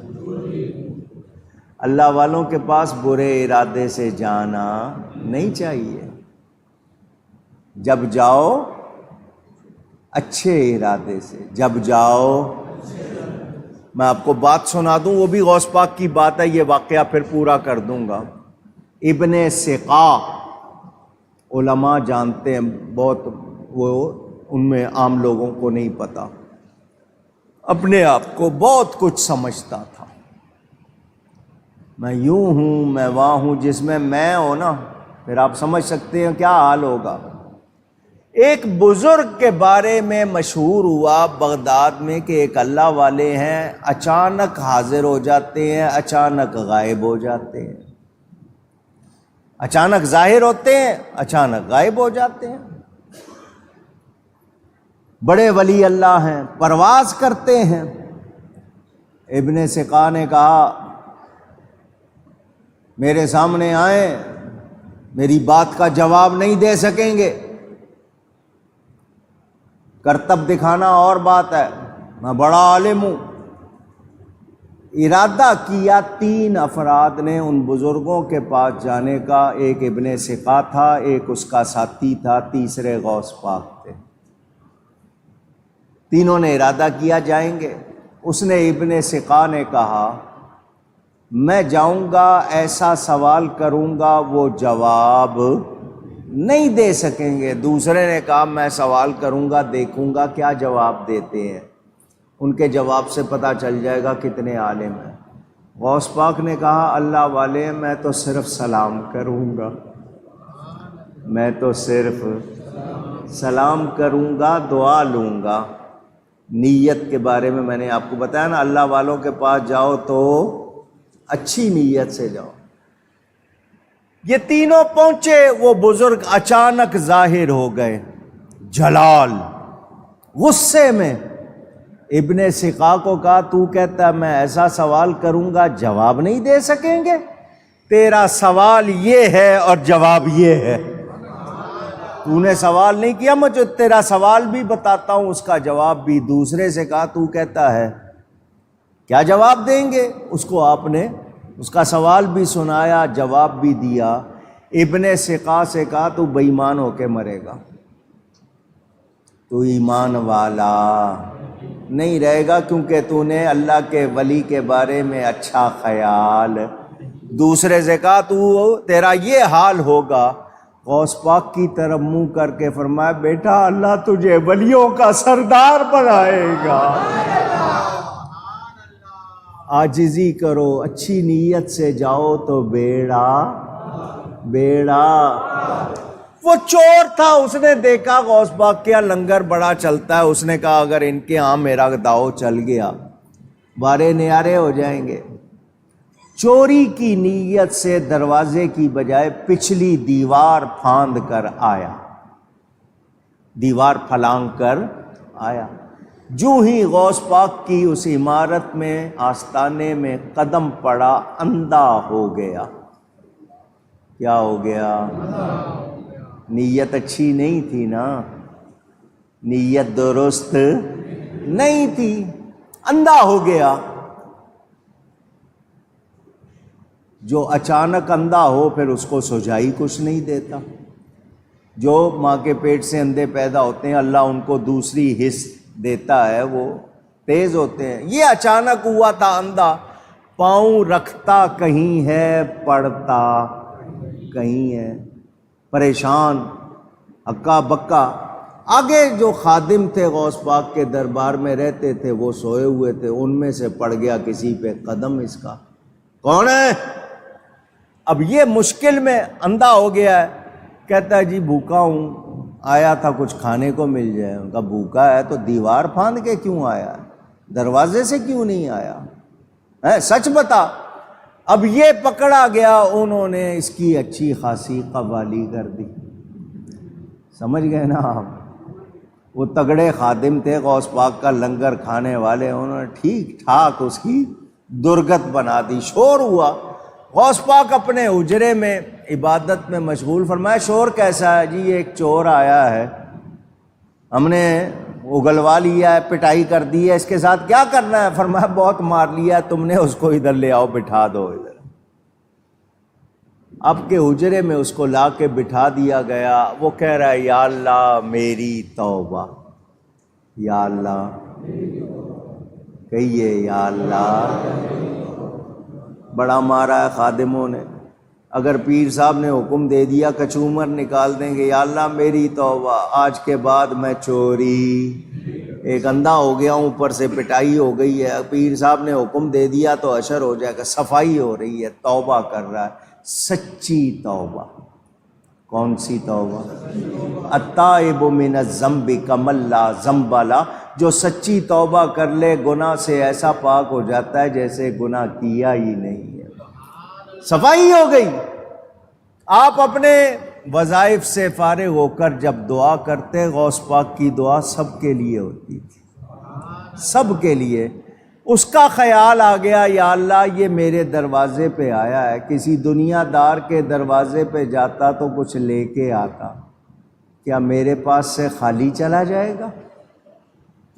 اللہ والوں کے پاس برے ارادے سے جانا نہیں چاہیے، جب جاؤ اچھے ارادے سے، جب جاؤ۔ میں آپ کو بات سنا دوں، وہ بھی غوث پاک کی بات ہے، یہ واقعہ پھر پورا کر دوں گا۔ ابن سقا علماء جانتے ہیں بہت، وہ ان میں عام لوگوں کو نہیں پتا، اپنے آپ کو بہت کچھ سمجھتا تھا۔ میں یوں ہوں، میں وہاں ہوں، جس میں ہوں نا، پھر آپ سمجھ سکتے ہیں کیا حال ہوگا۔ ایک بزرگ کے بارے میں مشہور ہوا بغداد میں کہ ایک اللہ والے ہیں، اچانک حاضر ہو جاتے ہیں، اچانک غائب ہو جاتے ہیں، اچانک ظاہر ہوتے ہیں، اچانک غائب ہو جاتے ہیں۔ بڑے ولی اللہ ہیں، پرواز کرتے ہیں۔ ابن سقا نے کہا میرے سامنے آئیں، میری بات کا جواب نہیں دے سکیں گے، کرتب دکھانا اور بات ہے، میں بڑا عالم ہوں۔ ارادہ کیا 3 افراد نے ان بزرگوں کے پاس جانے کا، ایک ابن سقا تھا، ایک اس کا ساتھی تھا، تیسرے غوث پاک تھے۔ تینوں نے ارادہ کیا جائیں گے۔ اس نے ابن سقا نے کہا میں جاؤں گا، ایسا سوال کروں گا وہ جواب نہیں دے سکیں گے۔ دوسرے نے کہا میں سوال کروں گا، دیکھوں گا کیا جواب دیتے ہیں، ان کے جواب سے پتہ چل جائے گا کتنے عالم ہیں۔ غوث پاک نے کہا اللہ والے میں تو صرف سلام کروں گا، میں تو صرف سلام کروں گا، دعا لوں گا۔ نیت کے بارے میں نے آپ کو بتایا نا، اللہ والوں کے پاس جاؤ تو اچھی نیت سے جاؤ۔ یہ تینوں پہنچے، وہ بزرگ اچانک ظاہر ہو گئے، جلال غصے میں۔ ابن سقا کو کہا تو کہتا ہے میں ایسا سوال کروں گا جواب نہیں دے سکیں گے، تیرا سوال یہ ہے اور جواب یہ ہے، تو نے سوال نہیں کیا، میں جو تیرا سوال بھی بتاتا ہوں اس کا جواب بھی۔ دوسرے سے کہا تو کہتا ہے کیا جواب دیں گے، اس کو آپ نے اس کا سوال بھی سنایا جواب بھی دیا۔ ابن سقا سے کہا تو بے ایمان ہو کے مرے گا، تو ایمان والا نہیں رہے گا، کیونکہ تو نے اللہ کے ولی کے بارے میں اچھا خیال۔ دوسرے سے کہا تو تیرا یہ حال ہوگا، غوث پاک کی طرف منہ کر کے فرمایا بیٹا اللہ تجھے ولیوں کا سردار بنائے گا، عاجزی کرو، اچھی نیت سے جاؤ تو بیڑا۔ وہ چور تھا، اس نے دیکھا غوث پاک کیا لنگر بڑا چلتا ہے، اس نے کہا اگر ان کے ہاں میرا داؤ چل گیا بارے نیارے ہو جائیں گے۔ چوری کی نیت سے دروازے کی بجائے پچھلی دیوار پھاند کر آیا، دیوار پھلانگ کر آیا۔ جو ہی غوث پاک کی اس عمارت میں آستانے میں قدم پڑا اندھا ہو گیا۔ کیا ہو گیا؟ نیت اچھی نہیں تھی نا، نیت درست نہیں تھی، اندھا ہو گیا۔ جو اچانک اندھا ہو پھر اس کو سجائی کچھ نہیں دیتا۔ جو ماں کے پیٹ سے اندھے پیدا ہوتے ہیں اللہ ان کو دوسری حس دیتا ہے، وہ تیز ہوتے ہیں۔ یہ اچانک ہوا تھا اندھا، پاؤں رکھتا کہیں ہے پڑتا کہیں ہے، پریشان ہکا بکا۔ آگے جو خادم تھے غوث پاک کے دربار میں رہتے تھے وہ سوئے ہوئے تھے، ان میں سے پڑ گیا کسی پہ قدم، اس کا کون ہے؟ اب یہ مشکل میں اندھا ہو گیا ہے، کہتا ہے جی بھوکا ہوں، آیا تھا کچھ کھانے کو مل جائے۔ ان کا بھوکا ہے تو دیوار پھاند کے کیوں آیا، دروازے سے کیوں نہیں آیا، سچ بتا۔ اب یہ پکڑا گیا، انہوں نے اس کی اچھی خاصی قوالی کر دی، سمجھ گئے نا آپ۔ وہ تگڑے خادم تھے غوث پاک کا لنگر کھانے والے، انہوں نے ٹھیک ٹھاک اس کی درگت بنا دی۔ شور ہوا، غوث پاک اپنے حجرے میں عبادت میں مشغول، فرمایا شور کیسا ہے؟ جی ایک چور آیا ہے، ہم نے اگلوا لیا ہے، پٹائی کر دی ہے، اس کے ساتھ کیا کرنا ہے؟ فرمایا بہت مار لیا ہے تم نے، اس کو ادھر لے آؤ بٹھا دو ادھر۔ اب کے حجرے میں اس کو لا کے بٹھا دیا گیا۔ وہ کہہ رہا ہے یا اللہ میری توبہ، یا اللہ کہیے یا اللہ۔ بڑا مارا ہے خادموں نے، اگر پیر صاحب نے حکم دے دیا کچومر نکال دیں گے، یا اللہ میری توبہ، آج کے بعد میں چوری، ایک اندھا ہو گیا ہوں، اوپر سے پٹائی ہو گئی ہے، پیر صاحب نے حکم دے دیا تو اشر ہو جائے گا، صفائی ہو رہی ہے، توبہ کر رہا ہے، سچی توبہ۔ کون سی توبہ؟ التائب من الذنب کمن لا ذنب لہ، جو سچی توبہ کر لے گناہ سے ایسا پاک ہو جاتا ہے جیسے گناہ کیا ہی نہیں ہے، صفائی ہو گئی۔ آپ اپنے وظائف سے فارغ ہو کر جب دعا کرتے، غوث پاک کی دعا سب کے لیے ہوتی تھی، سب کے لیے۔ اس کا خیال آ گیا یا اللہ یہ میرے دروازے پہ آیا ہے، کسی دنیا دار کے دروازے پہ جاتا تو کچھ لے کے آتا، کیا میرے پاس سے خالی چلا جائے گا؟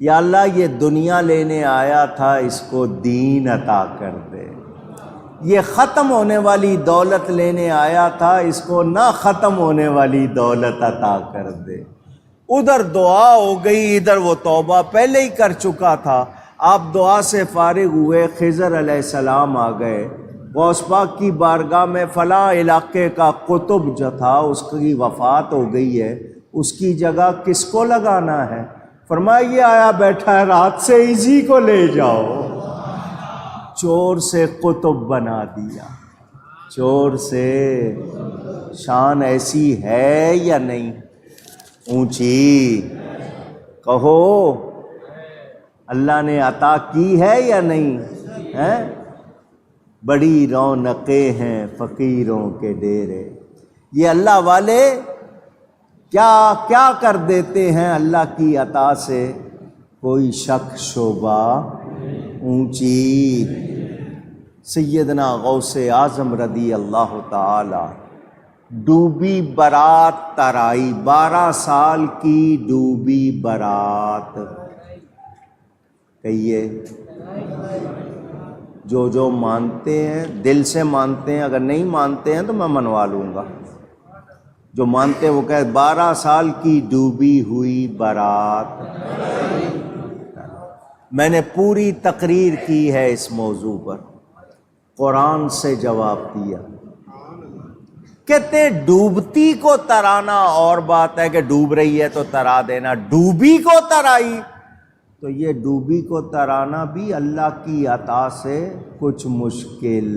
یا اللہ یہ دنیا لینے آیا تھا، اس کو دین عطا کر دے۔ یہ ختم ہونے والی دولت لینے آیا تھا، اس کو نہ ختم ہونے والی دولت عطا کر دے۔ ادھر دعا ہو گئی، ادھر وہ توبہ پہلے ہی کر چکا تھا۔ آپ دعا سے فارغ ہوئے، خضر علیہ السلام آ گئے غوث پاک کی بارگاہ میں۔ فلاں علاقے کا قطب جو تھا اس کی وفات ہو گئی ہے، اس کی جگہ کس کو لگانا ہے؟ فرمایا یہ آیا بیٹھا ہے رات سے، اسی کو لے جاؤ۔ چور سے قطب بنا دیا، چور سے۔ شان ایسی ہے یا نہیں؟ اونچی کہو، اللہ نے عطا کی ہے یا نہیں ہے؟ بڑی رونقیں ہیں فقیروں کے ڈیرے۔ یہ اللہ والے کیا کیا کر دیتے ہیں اللہ کی عطا سے، کوئی شک شبہ اونچی۔ سیدنا غوث اعظم رضی اللہ تعالی ڈوبی برات ترائی، 12 سال کی ڈوبی برات، کہیے جو مانتے ہیں دل سے مانتے ہیں، اگر نہیں مانتے ہیں تو میں منوا لوں گا، جو مانتے ہیں وہ کہے 12 سال کی ڈوبی ہوئی برات۔ میں نے پوری تقریر کی ہے اس موضوع پر، قرآن سے جواب دیا۔ کہتے ہیں ڈوبتی کو ترانا اور بات ہے کہ ڈوب رہی ہے تو ترا دینا، ڈوبی کو ترائی تو یہ ڈوبی کو ترانا بھی اللہ کی عطا سے کچھ مشکل۔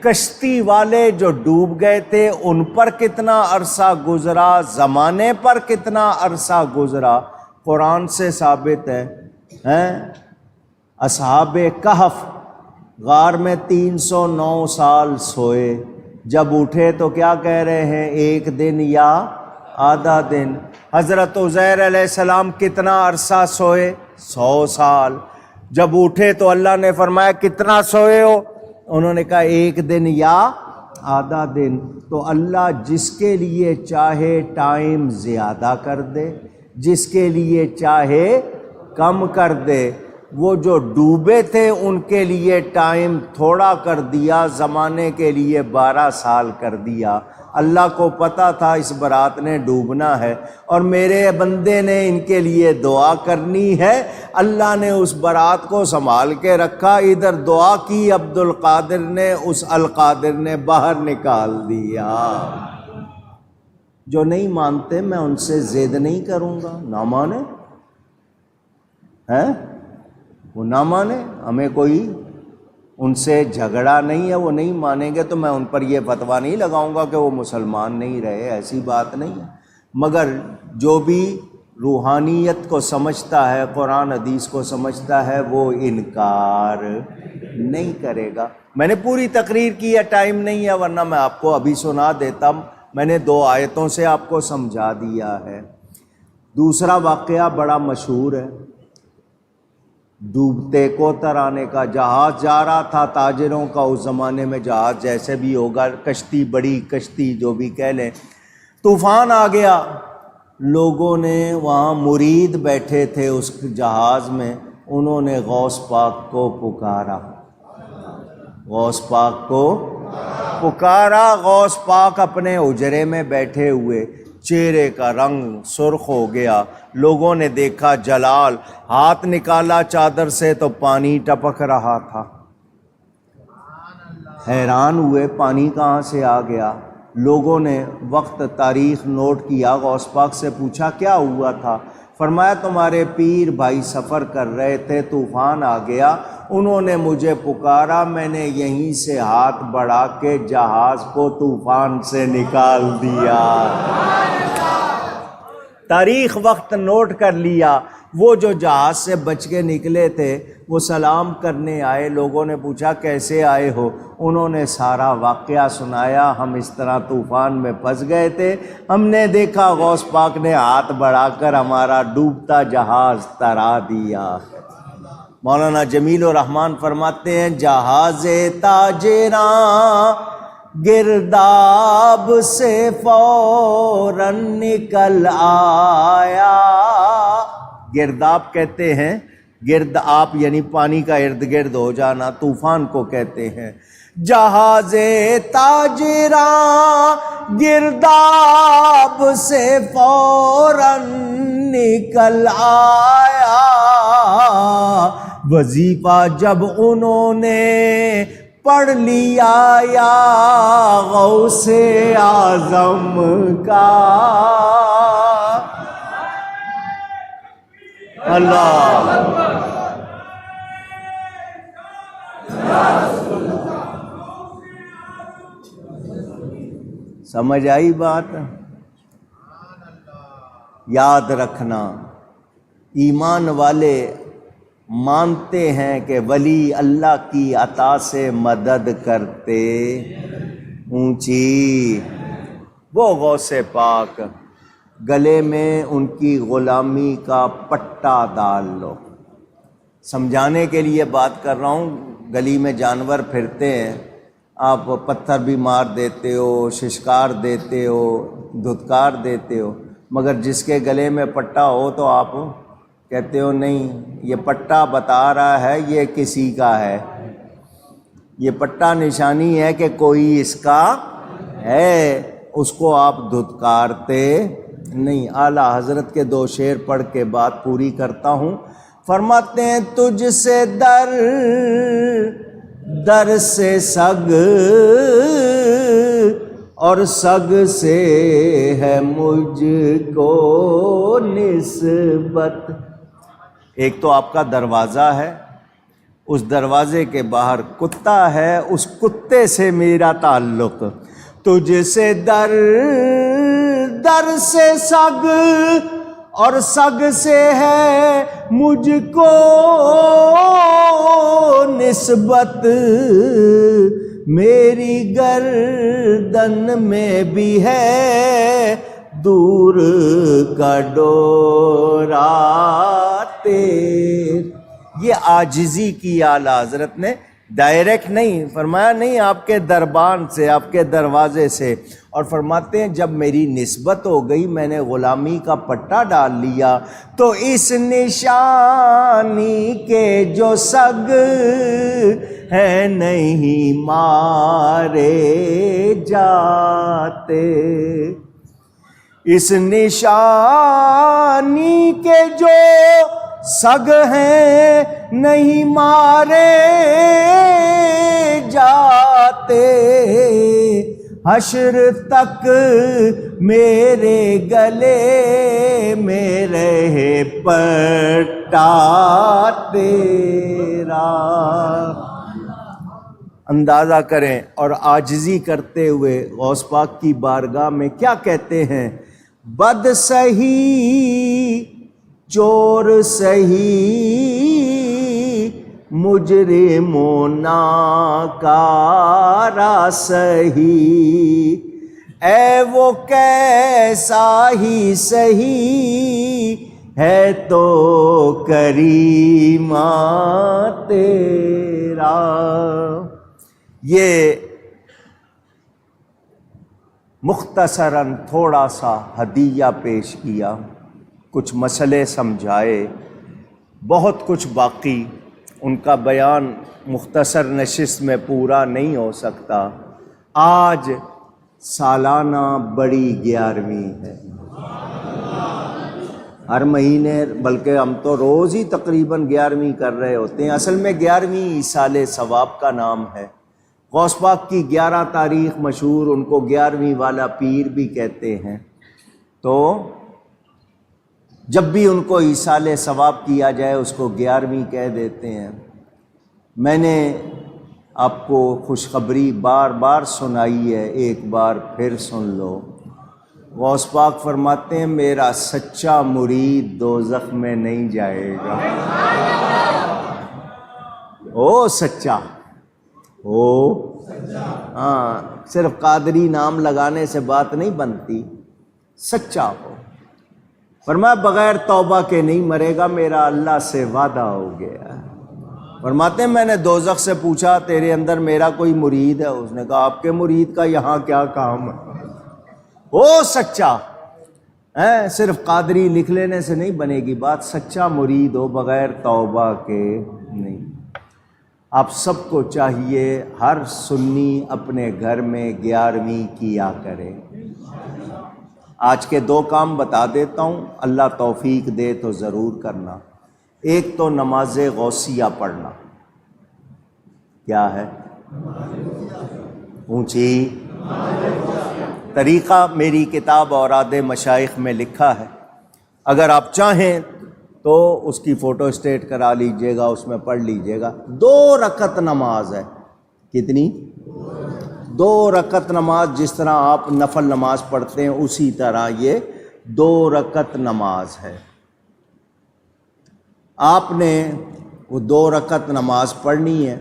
کشتی والے جو ڈوب گئے تھے ان پر کتنا عرصہ گزرا، زمانے پر کتنا عرصہ گزرا، قرآن سے ثابت ہے۔ اصحاب کہف غار میں 309 سال سوئے، جب اٹھے تو کیا کہہ رہے ہیں، 1 دن یا آدھا دن۔ حضرت عزیر علیہ السلام کتنا عرصہ سوئے، 100 سال۔ جب اٹھے تو اللہ نے فرمایا کتنا سوئے ہو، انہوں نے کہا 1 دن یا آدھا دن۔ تو اللہ جس کے لیے چاہے ٹائم زیادہ کر دے، جس کے لیے چاہے کم کر دے۔ وہ جو ڈوبے تھے ان کے لیے ٹائم تھوڑا کر دیا، زمانے کے لیے 12 سال کر دیا۔ اللہ کو پتہ تھا اس برات نے ڈوبنا ہے اور میرے بندے نے ان کے لیے دعا کرنی ہے، اللہ نے اس برات کو سنبھال کے رکھا، ادھر دعا کی عبد القادر نے، اس القادر نے باہر نکال دیا۔ جو نہیں مانتے میں ان سے ضد نہیں کروں گا، نہ مانے ہے وہ نہ مانے، ہمیں کوئی ان سے جھگڑا نہیں ہے، وہ نہیں مانیں گے تو میں ان پر یہ فتویٰ نہیں لگاؤں گا کہ وہ مسلمان نہیں رہے، ایسی بات نہیں ہے۔ مگر جو بھی روحانیت کو سمجھتا ہے، قرآن حدیث کو سمجھتا ہے، وہ انکار نہیں کرے گا۔ میں نے پوری تقریر کی ہے، ٹائم نہیں ہے ورنہ میں آپ کو ابھی سنا دیتا، میں نے 2 آیتوں سے آپ کو سمجھا دیا ہے۔ دوسرا واقعہ بڑا مشہور ہے، ڈوبتے کو ترانے کا۔ جہاز جا رہا تھا تاجروں کا، اس زمانے میں جہاز جیسے بھی ہوگا، کشتی، بڑی کشتی جو بھی کہہ لیں، طوفان آ گیا۔ لوگوں نے وہاں مرید بیٹھے تھے اس جہاز میں، انہوں نے غوث پاک کو پکارا، غوث پاک کو پکارا۔ غوث پاک اپنے حجرے میں بیٹھے ہوئے، چہرے کا رنگ سرخ ہو گیا، لوگوں نے دیکھا جلال، ہاتھ نکالا چادر سے تو پانی ٹپک رہا تھا، حیران ہوئے پانی کہاں سے آ گیا۔ لوگوں نے وقت تاریخ نوٹ کیا، غوث پاک سے پوچھا کیا ہوا تھا، فرمایا تمہارے پیر بھائی سفر کر رہے تھے، طوفان آ گیا، انہوں نے مجھے پکارا، میں نے یہیں سے ہاتھ بڑھا کے جہاز کو طوفان سے نکال دیا۔ تاریخ وقت نوٹ کر لیا۔ وہ جو جہاز سے بچ کے نکلے تھے وہ سلام کرنے آئے، لوگوں نے پوچھا کیسے آئے ہو، انہوں نے سارا واقعہ سنایا، ہم اس طرح طوفان میں پھنس گئے تھے، ہم نے دیکھا غوث پاک نے ہاتھ بڑھا کر ہمارا ڈوبتا جہاز ترا دیا۔ مولانا جمیل الرحمن فرماتے ہیں جہاز تاجراں گرداب سے فوراً نکل آیا۔ گرداب کہتے ہیں، گرد آپ یعنی پانی کا ارد گرد ہو جانا، طوفان کو کہتے ہیں۔ جہاز تاجراں گرداب سے فوراً نکل آیا، وظیفہ جب انہوں نے پڑھ لیا یا غوث اعظم کا، اللہ سمجھ آئی بات؟ یاد رکھنا، ایمان والے مانتے ہیں کہ ولی اللہ کی عطا سے مدد کرتے اونچی۔ وہ غوث پاک گلے میں ان کی غلامی کا پٹا ڈال لو۔ سمجھانے کے لیے بات کر رہا ہوں، گلی میں جانور پھرتے ہیں، آپ پتھر بھی مار دیتے ہو، ششکار دیتے ہو، دھتکار دیتے ہو، مگر جس کے گلے میں پٹا ہو تو آپ کہتے ہو نہیں، یہ پٹا بتا رہا ہے یہ کسی کا ہے، یہ پٹا نشانی ہے کہ کوئی اس کا ہے، اس کو آپ دھتکارتے نہیں۔ اعلیٰ حضرت کے 2 شعر پڑھ کے بات پوری کرتا ہوں۔ فرماتے ہیں تجھ سے در در سے سگ اور سگ سے ہے مجھ کو نسبت۔ ایک تو آپ کا دروازہ ہے، اس دروازے کے باہر کتا ہے، اس کتے سے میرا تعلق۔ تجھ سے در در سے سگ اور سگ سے ہے مجھ کو نسبت، میری گردن میں بھی ہے دور کا ڈورا تیر۔ یہ عاجزی کی اعلیٰ حضرت نے، ڈائریکٹ نہیں فرمایا، نہیں آپ کے دربان سے، آپ کے دروازے سے، اور فرماتے ہیں جب میری نسبت ہو گئی، میں نے غلامی کا پٹا ڈال لیا، تو اس نشانی کے جو سگ ہیں نہیں مارے جاتے، اس نشانی کے جو سگ ہیں نہیں مارے جاتے، حشر تک میرے گلے میں رہے پٹا تیرا۔ اندازہ کریں، اور عاجزی کرتے ہوئے غوث پاک کی بارگاہ میں کیا کہتے ہیں؟ بد سہی چور سہی مجرم و ناکارہ سہی، اے وہ کیسا ہی سہی ہے تو کریمہ تیرا۔ یہ مختصراً تھوڑا سا ہدیہ پیش کیا، کچھ مسئلے سمجھائے، بہت کچھ باقی، ان کا بیان مختصر نشست میں پورا نہیں ہو سکتا۔ آج سالانہ بڑی 11ویں ہے، ہر مہینے، بلکہ ہم تو روز ہی تقریباً 11ویں کر رہے ہوتے ہیں۔ اصل میں 11ویں ایصال ثواب کا نام ہے۔ غوث پاک کی 11 تاریخ مشہور، ان کو 11ویں والا پیر بھی کہتے ہیں۔ تو جب بھی ان کو ایصال ثواب کیا جائے اس کو 11ویں کہہ دیتے ہیں۔ میں نے آپ کو خوشخبری بار بار سنائی ہے، ایک بار پھر سن لو۔ غوث پاک فرماتے ہیں میرا سچا مرید دوزخ میں نہیں جائے گا۔ او سچا، او ہاں، صرف قادری نام لگانے سے بات نہیں بنتی، سچا ہو۔ فرمایا بغیر توبہ کے نہیں مرے گا، میرا اللہ سے وعدہ ہو گیا۔ فرماتے ہیں میں نے دوزخ سے پوچھا تیرے اندر میرا کوئی مرید ہے؟ اس نے کہا آپ کے مرید کا یہاں کیا کام ہے؟ او سچا ہے، صرف قادری لکھ لینے سے نہیں بنے گی بات، سچا مرید ہو بغیر توبہ کے نہیں۔ آپ سب کو چاہیے ہر سنی اپنے گھر میں 11ویں کیا کرے۔ آج کے 2 کام بتا دیتا ہوں، اللہ توفیق دے تو ضرور کرنا۔ ایک تو نماز غوثیہ پڑھنا۔ کیا ہے؟ اونچی طریقہ میری کتاب اوراد مشائخ میں لکھا ہے، اگر آپ چاہیں تو اس کی فوٹو اسٹیٹ کرا لیجئے گا، اس میں پڑھ لیجئے گا۔ 2 رکعت نماز ہے۔ کتنی؟ 2 رکعت نماز، جس طرح آپ نفل نماز پڑھتے ہیں اسی طرح یہ 2 رکعت نماز ہے۔ آپ نے وہ 2 رکعت نماز پڑھنی ہے،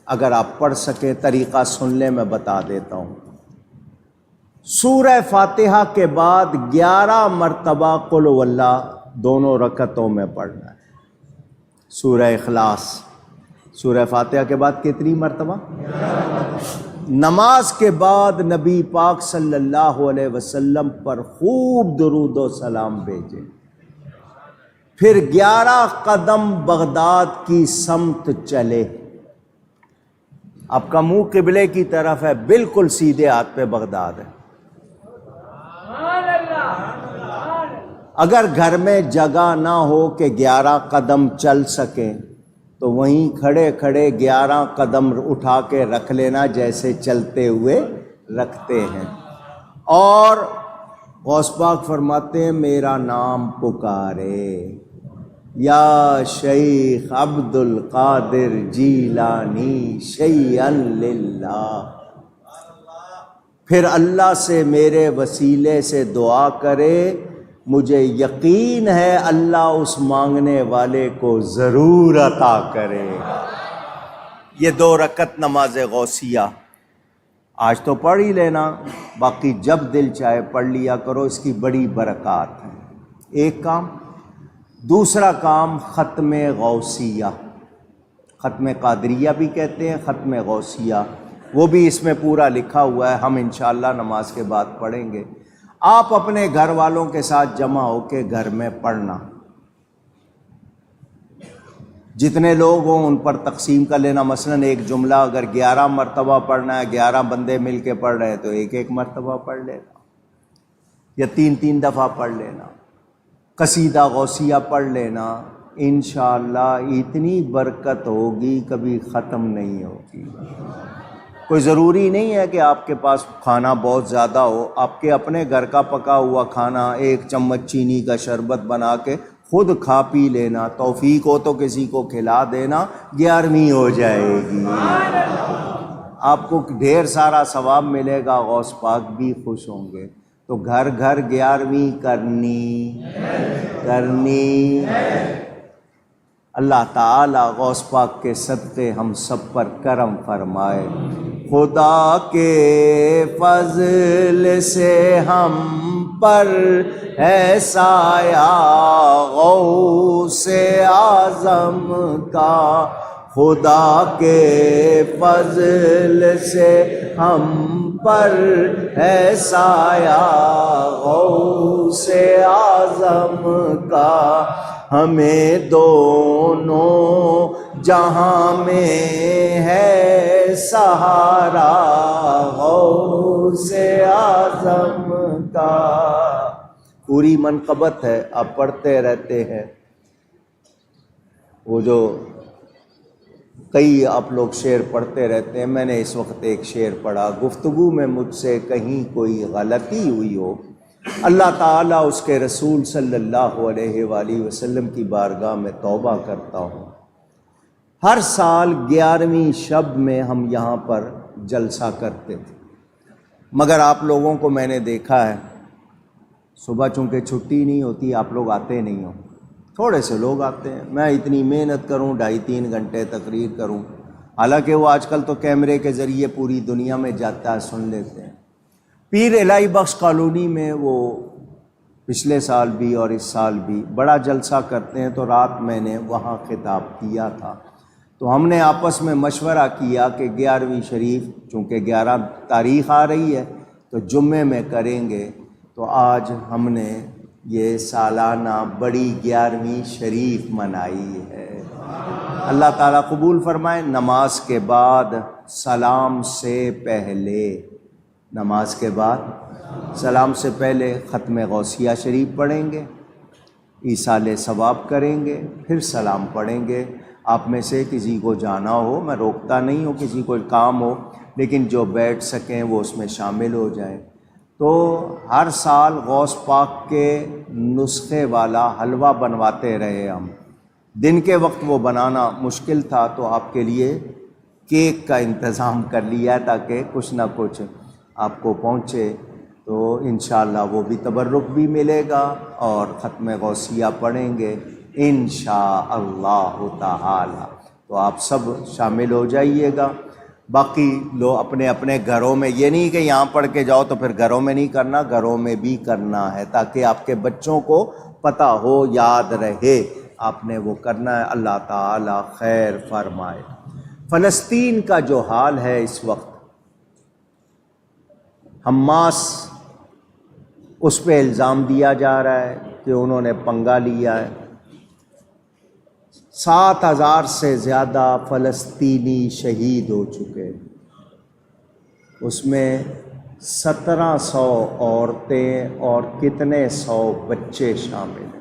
اگر آپ پڑھ سکیں طریقہ سن لیں، میں بتا دیتا ہوں۔ سورہ فاتحہ کے بعد 11 مرتبہ قل ہو اللہ دونوں رکعتوں میں پڑھنا ہے۔ سورہ اخلاص سورہ فاتحہ کے بعد کتنی مرتبہ؟ نماز کے بعد نبی پاک صلی اللہ علیہ وسلم پر خوب درود و سلام بھیجے، پھر 11 قدم بغداد کی سمت چلے۔ آپ کا منہ قبلے کی طرف ہے، بالکل سیدھے ہاتھ پہ بغداد ہے۔ اگر گھر میں جگہ نہ ہو کہ 11 قدم چل سکیں تو وہیں کھڑے کھڑے 11 قدم اٹھا کے رکھ لینا جیسے چلتے ہوئے رکھتے ہیں۔ اور غوث پاک فرماتے ہیں میرا نام پکارے، یا شیخ عبد القادر جیلانی شیئن للہ، پھر اللہ سے میرے وسیلے سے دعا کرے، مجھے یقین ہے اللہ اس مانگنے والے کو ضرور عطا کرے گا۔ یہ 2 رکعت نماز غوثیہ آج تو پڑھ ہی لینا، باقی جب دل چاہے پڑھ لیا کرو، اس کی بڑی برکات ہے۔ ایک کام۔ دوسرا کام ختم غوثیہ، ختم قادریہ بھی کہتے ہیں، ختم غوثیہ، وہ بھی اس میں پورا لکھا ہوا ہے، ہم انشاءاللہ نماز کے بعد پڑھیں گے۔ آپ اپنے گھر والوں کے ساتھ جمع ہو کے گھر میں پڑھنا، جتنے لوگ ہوں ان پر تقسیم کر لینا۔ مثلاً ایک جملہ اگر 11 مرتبہ پڑھنا ہے، 11 بندے مل کے پڑھ رہے ہیں تو 1 مرتبہ پڑھ لینا، یا 3 دفعہ پڑھ لینا۔ قصیدہ غوثیہ پڑھ لینا، انشاءاللہ اتنی برکت ہوگی کبھی ختم نہیں ہوگی۔ کوئی ضروری نہیں ہے کہ آپ کے پاس کھانا بہت زیادہ ہو، آپ کے اپنے گھر کا پکا ہوا کھانا 1 چمچ چینی کا شربت بنا کے خود کھا پی لینا، توفیق ہو تو کسی کو کھلا دینا، 11ویں ہو جائے گی، آپ کو ڈھیر سارا ثواب ملے گا، غوث پاک بھی خوش ہوں گے۔ تو گھر گھر 11ویں کرنی۔ اللہ تعالی غوث پاک کے صدقے ہم سب پر کرم فرمائے۔ خدا کے فضل سے ہم پر ہے سایہ غوث اعظم کا، خدا کے فضل سے ہم پر ہے سایہ غوث اعظم کا، ہمیں دونوں جہاں میں ہے سہارا غوث اعظم کا۔ پوری منقبت ہے، آپ پڑھتے رہتے ہیں۔ وہ جو کئی آپ لوگ شعر پڑھتے رہتے ہیں، میں نے اس وقت ایک شعر پڑھا، گفتگو میں مجھ سے کہیں کوئی غلطی ہوئی ہو، اللہ تعالیٰ اس کے رسول صلی اللہ علیہ وآلہ وسلم کی بارگاہ میں توبہ کرتا ہوں۔ ہر سال 11ویں شب میں ہم یہاں پر جلسہ کرتے تھے، مگر آپ لوگوں کو میں نے دیکھا ہے صبح چونکہ چھٹی نہیں ہوتی، آپ لوگ آتے نہیں ہو، تھوڑے سے لوگ آتے ہیں۔ میں اتنی محنت کروں، 2.5-3 گھنٹے تقریر کروں، حالانکہ وہ آج کل تو کیمرے کے ذریعے پوری دنیا میں جاتا ہے، سن لیتے ہیں۔ پیر الہی بخش کالونی میں وہ پچھلے سال بھی اور اس سال بھی بڑا جلسہ کرتے ہیں، تو رات میں نے وہاں خطاب کیا تھا، تو ہم نے آپس میں مشورہ کیا کہ 11ویں شریف چونکہ 11 تاریخ آ رہی ہے تو جمعے میں کریں گے، تو آج ہم نے یہ سالانہ بڑی 11ویں شریف منائی ہے۔ اللہ تعالیٰ قبول فرمائے۔ نماز کے بعد سلام سے پہلے، نماز کے بعد سلام سے پہلے ختم غوثیہ شریف پڑھیں گے، ایصال ثواب کریں گے، پھر سلام پڑھیں گے۔ آپ میں سے کسی کو جانا ہو، میں روکتا نہیں ہوں، کسی کو کام ہو، لیکن جو بیٹھ سکیں وہ اس میں شامل ہو جائیں۔ تو ہر سال غوث پاک کے نسخے والا حلوہ بنواتے رہے ہم، دن کے وقت وہ بنانا مشکل تھا تو آپ کے لیے کیک کا انتظام کر لیا تاکہ کچھ نہ کچھ آپ کو پہنچے، تو انشاءاللہ وہ بھی تبرک بھی ملے گا اور ختم غوثیہ پڑھیں گے انشاءاللہ تعالی۔ تو آپ سب شامل ہو جائیے گا۔ باقی لو اپنے اپنے گھروں میں، یہ نہیں کہ یہاں پڑھ کے جاؤ تو پھر گھروں میں نہیں کرنا، گھروں میں بھی کرنا ہے تاکہ آپ کے بچوں کو پتہ ہو، یاد رہے آپ نے وہ کرنا ہے۔ اللہ تعالی خیر فرمائے۔ فلسطین کا جو حال ہے اس وقت، حماس اس پہ الزام دیا جا رہا ہے کہ انہوں نے پنگا لیا ہے۔ 7,000 سے زیادہ فلسطینی شہید ہو چکے، اس میں 1,700 عورتیں اور کتنے 100 بچے شامل ہیں۔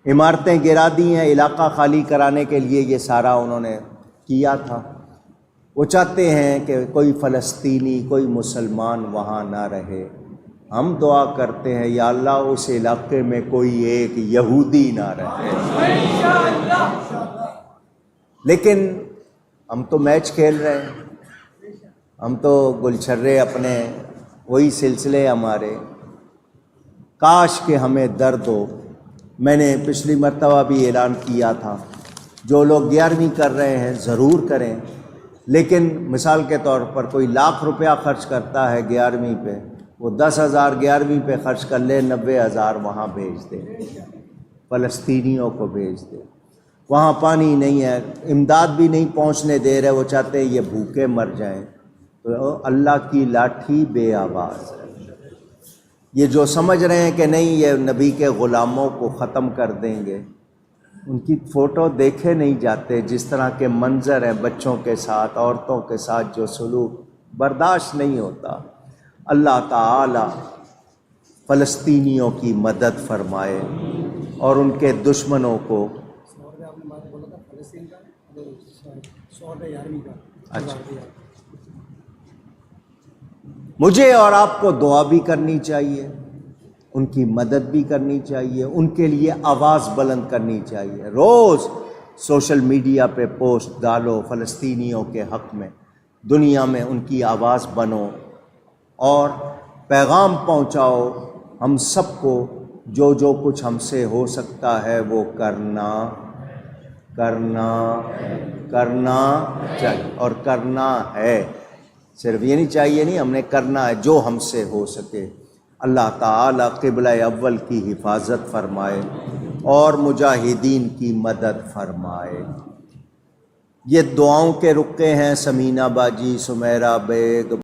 عمارتیں گرا دی ہیں، علاقہ خالی کرانے کے لیے یہ سارا انہوں نے کیا تھا۔ وہ چاہتے ہیں کہ کوئی فلسطینی، کوئی مسلمان وہاں نہ رہے۔ ہم دعا کرتے ہیں یا اللہ اس علاقے میں کوئی ایک یہودی نہ رہے۔ لیکن ہم تو میچ کھیل رہے ہیں، ہم تو گلچھرے اپنے، وہی سلسلے ہمارے۔ کاش کہ ہمیں درد ہو۔ میں نے پچھلی مرتبہ بھی اعلان کیا تھا، جو لوگ 11ویں کر رہے ہیں ضرور کریں، لیکن مثال کے طور پر کوئی 1,00,000 روپیہ خرچ کرتا ہے 11ویں پہ، وہ 10,000 11ویں پہ خرچ کر لے، 90,000 وہاں بھیج دے، فلسطینیوں کو بھیج دے۔ وہاں پانی نہیں ہے، امداد بھی نہیں پہنچنے دے رہے، وہ چاہتے ہیں یہ بھوکے مر جائیں۔ تو اللہ کی لاٹھی بے آواز ہے۔ یہ جو سمجھ رہے ہیں کہ نہیں یہ نبی کے غلاموں کو ختم کر دیں گے، ان کی فوٹو دیکھے نہیں جاتے، جس طرح کے منظر ہیں بچوں کے ساتھ، عورتوں کے ساتھ جو سلوک برداشت نہیں ہوتا۔ اللہ تعالی فلسطینیوں کی مدد فرمائے اور ان کے دشمنوں کو۔ اچھا، مجھے اور آپ کو دعا بھی کرنی چاہیے، ان کی مدد بھی کرنی چاہیے، ان کے لیے آواز بلند کرنی چاہیے۔ روز سوشل میڈیا پہ پوسٹ ڈالو فلسطینیوں کے حق میں، دنیا میں ان کی آواز بنو اور پیغام پہنچاؤ ہم سب کو، جو جو کچھ ہم سے ہو سکتا ہے وہ کرنا چاہیے، اور کرنا ہے۔ صرف یہ نہیں چاہیے نہیں، ہم نے کرنا ہے جو ہم سے ہو سکے۔ اللہ تعالی قبلہ اول کی حفاظت فرمائے اور مجاہدین کی مدد فرمائے۔ یہ دعاؤں کے رقے ہیں، سمینہ باجی، سمیرہ بیگ،